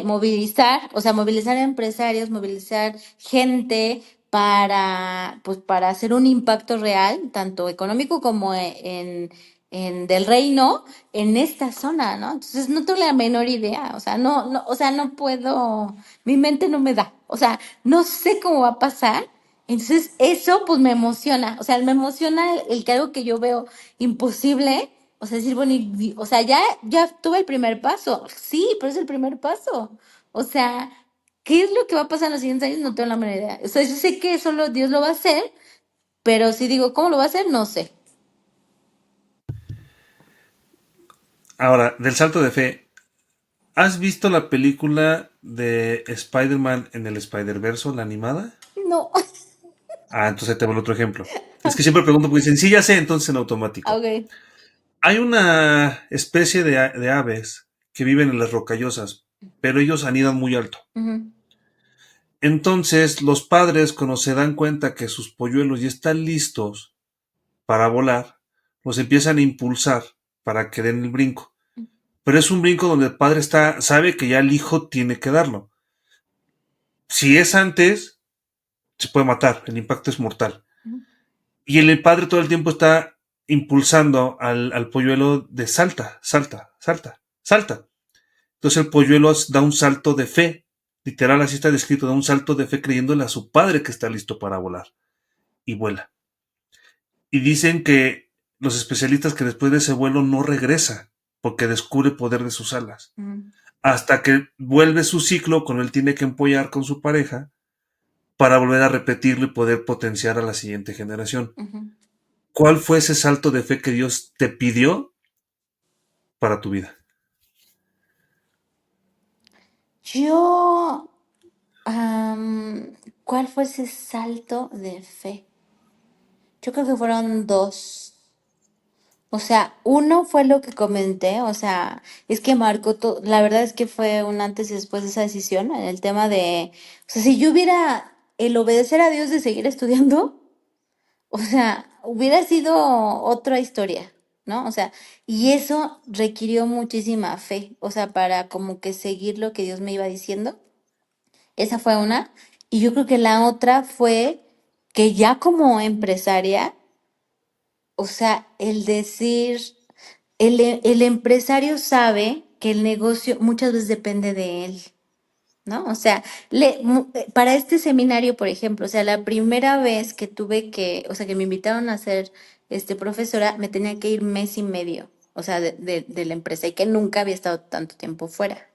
movilizar, o sea, movilizar empresarios, movilizar gente para, pues, para hacer un impacto real, tanto económico como en del reino, en esta zona, ¿no? Entonces no tengo la menor idea, o sea, o sea, no puedo, mi mente no me da, o sea, no sé cómo va a pasar. Entonces, eso pues me emociona, o sea, me emociona el que algo que yo veo imposible, o sea, decir, bueno, o sea, ya tuve el primer paso, sí, pero es el primer paso, o sea, ¿qué es lo que va a pasar en los siguientes años? No tengo la menor idea, o sea, yo sé que solo Dios lo va a hacer, pero si digo, ¿cómo lo va a hacer? No sé. Ahora, del salto de fe, ¿has visto la película de Spider-Man en el Spider-Verso, la animada? No, Ah, entonces te voy otro ejemplo. Es que siempre pregunto porque dicen, sí, ya sé, entonces en automático. ok. Hay una especie de aves que viven en las rocallosas, pero ellos anidan muy alto. Ujú, Entonces, los padres, cuando se dan cuenta que sus polluelos ya están listos para volar, los empiezan a impulsar para que den el brinco. Pero es un brinco donde el padre sabe que ya el hijo tiene que darlo. Si es antes, se puede matar, el impacto es mortal. ujú, Y el padre todo el tiempo está impulsando al polluelo de salta, salta, salta, salta. Entonces el polluelo da un salto de fe, literal así está descrito, da un salto de fe creyéndole a su padre que está listo para volar. Y vuela. Y dicen que los especialistas que después de ese vuelo no regresa, porque descubre el poder de sus alas. ujú, Hasta que vuelve su ciclo, cuando él tiene que empollar con su pareja, para volver a repetirlo y poder potenciar a la siguiente generación. ujú. ¿Cuál fue ese salto de fe que Dios te pidió para tu vida? Yo, ¿cuál fue ese salto de fe? Yo creo que fueron dos. O sea, uno fue lo que comenté, o sea, es que marcó todo, la verdad es que fue un antes y después de esa decisión, en el tema de, o sea, si yo hubiera el obedecer a Dios de seguir estudiando, o sea, hubiera sido otra historia, ¿no? O sea, y eso requirió muchísima fe, o sea, para como que seguir lo que Dios me iba diciendo. Esa fue una. Y yo creo que la otra fue que ya como empresaria, o sea, el decir, el empresario sabe que el negocio muchas veces depende de él, ¿no? O sea, para este seminario, por ejemplo, o sea, la primera vez que tuve que, o sea, que me invitaron a ser profesora, me tenía que ir mes y medio, o sea, de la empresa y que nunca había estado tanto tiempo fuera.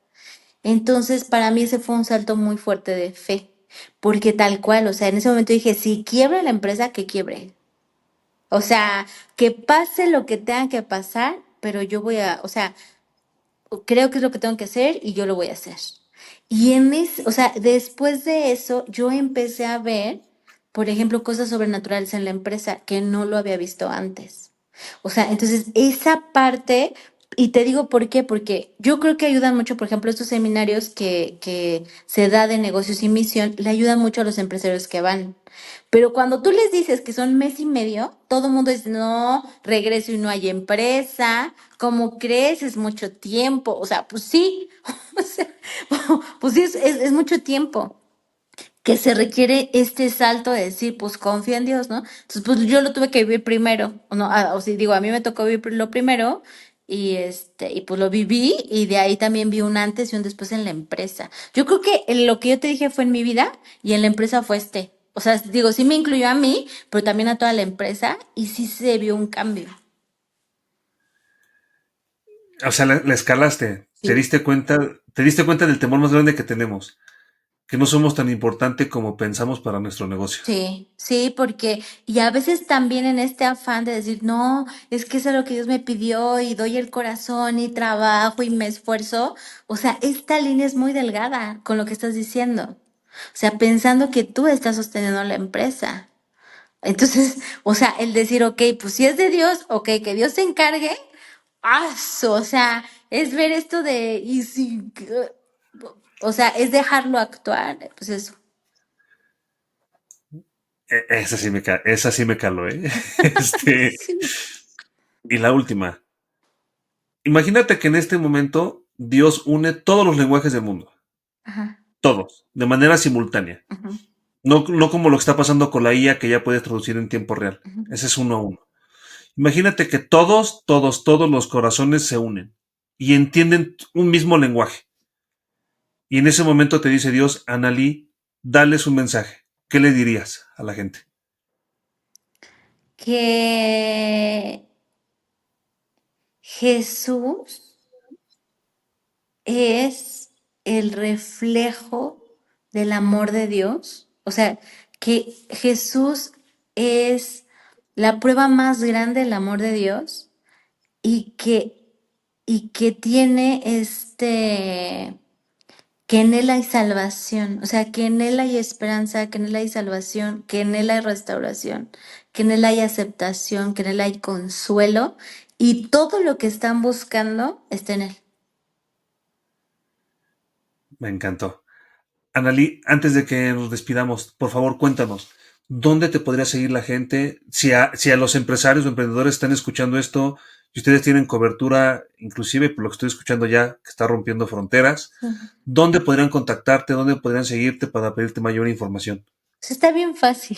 Entonces, para mí ese fue un salto muy fuerte de fe, porque tal cual, o sea, en ese momento dije, si quiebra la empresa, que quiebre. O sea, que pase lo que tenga que pasar, pero yo voy a, o sea, creo que es lo que tengo que hacer y yo lo voy a hacer. Y o sea, después de eso, yo empecé a ver, por ejemplo, cosas sobrenaturales en la empresa que no lo había visto antes. O sea, entonces esa parte, y te digo por qué, porque yo creo que ayudan mucho, por ejemplo, estos seminarios que se da de negocios y misión, le ayudan mucho a los empresarios que van. Pero cuando tú les dices que son mes y medio, todo el mundo dice, no, regreso y no hay empresa, ¿cómo crees? Es mucho tiempo. O sea, pues sí, o sea, pues sí, es mucho tiempo que se requiere este salto de decir, pues confía en Dios, ¿no? Entonces, pues yo lo tuve que vivir primero, ¿o no? O sea, digo, a mí me tocó vivir lo primero y y pues lo viví y de ahí también vi un antes y un después en la empresa. Yo creo que lo que yo te dije fue en mi vida y en la empresa fue O sea, digo, sí me incluyó a mí, pero también a toda la empresa y sí se vio un cambio. O sea, la escalaste, Sí. te diste cuenta del temor más grande que tenemos, que no somos tan importante como pensamos para nuestro negocio. Sí, sí, porque, y a veces también en este afán de decir, no, es que eso es lo que Dios me pidió y doy el corazón y trabajo y me esfuerzo, o sea, esta línea es muy delgada con lo que estás diciendo, o sea, pensando que tú estás sosteniendo la empresa. Entonces, o sea, el decir, ok, pues si es de Dios, ok, que Dios se encargue, o sea, es ver esto de, y si, o sea, es dejarlo actuar, pues eso. Esa sí me caló, ¿eh? Este, Sí. Y la última. Imagínate que en este momento Dios une todos los lenguajes del mundo. Ajá. Todos. De manera simultánea. Ujú, No como lo que está pasando con la IA que ya puedes traducir en tiempo real. ujú. Ese es uno a uno. Imagínate que todos los corazones se unen y entienden un mismo lenguaje. Y en ese momento te dice Dios, Analí, dales un mensaje. ¿Qué le dirías a la gente? Que Jesús es el reflejo del amor de Dios. O sea, que Jesús es la prueba más grande del amor de Dios y que tiene que en Él hay salvación, o sea, que en Él hay esperanza, que en Él hay salvación, que en Él hay restauración, que en Él hay aceptación, que en Él hay consuelo y todo lo que están buscando está en Él. Me encantó. Analí, antes de que nos despidamos, por favor cuéntanos, ¿dónde te podría seguir la gente? Si a los empresarios o emprendedores están escuchando esto, si ustedes tienen cobertura, inclusive por lo que estoy escuchando ya, que está rompiendo fronteras, Ujú. ¿dónde podrían contactarte? ¿Dónde podrían seguirte para pedirte mayor información? Pues está bien fácil,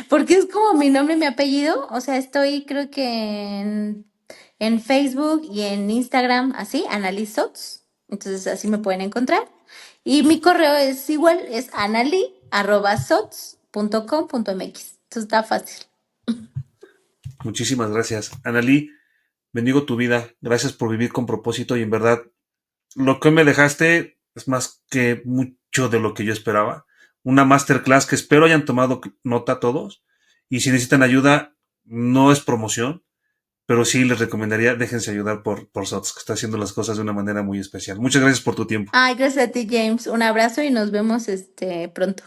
porque es como mi nombre y mi apellido, o sea, estoy creo que en Facebook y en Instagram, así, Analisots, entonces así me pueden encontrar. Y mi correo es igual, es anali@sots.com.mx. Entonces está fácil. Muchísimas gracias. Analí, bendigo tu vida. Gracias por vivir con propósito y en verdad lo que me dejaste es más que mucho de lo que yo esperaba. Una masterclass que espero hayan tomado nota todos. Y si necesitan ayuda, no es promoción, pero sí les recomendaría, déjense ayudar por SOTS, que está haciendo las cosas de una manera muy especial. Muchas gracias por tu tiempo. Ay, gracias a ti, James. Un abrazo y nos vemos pronto.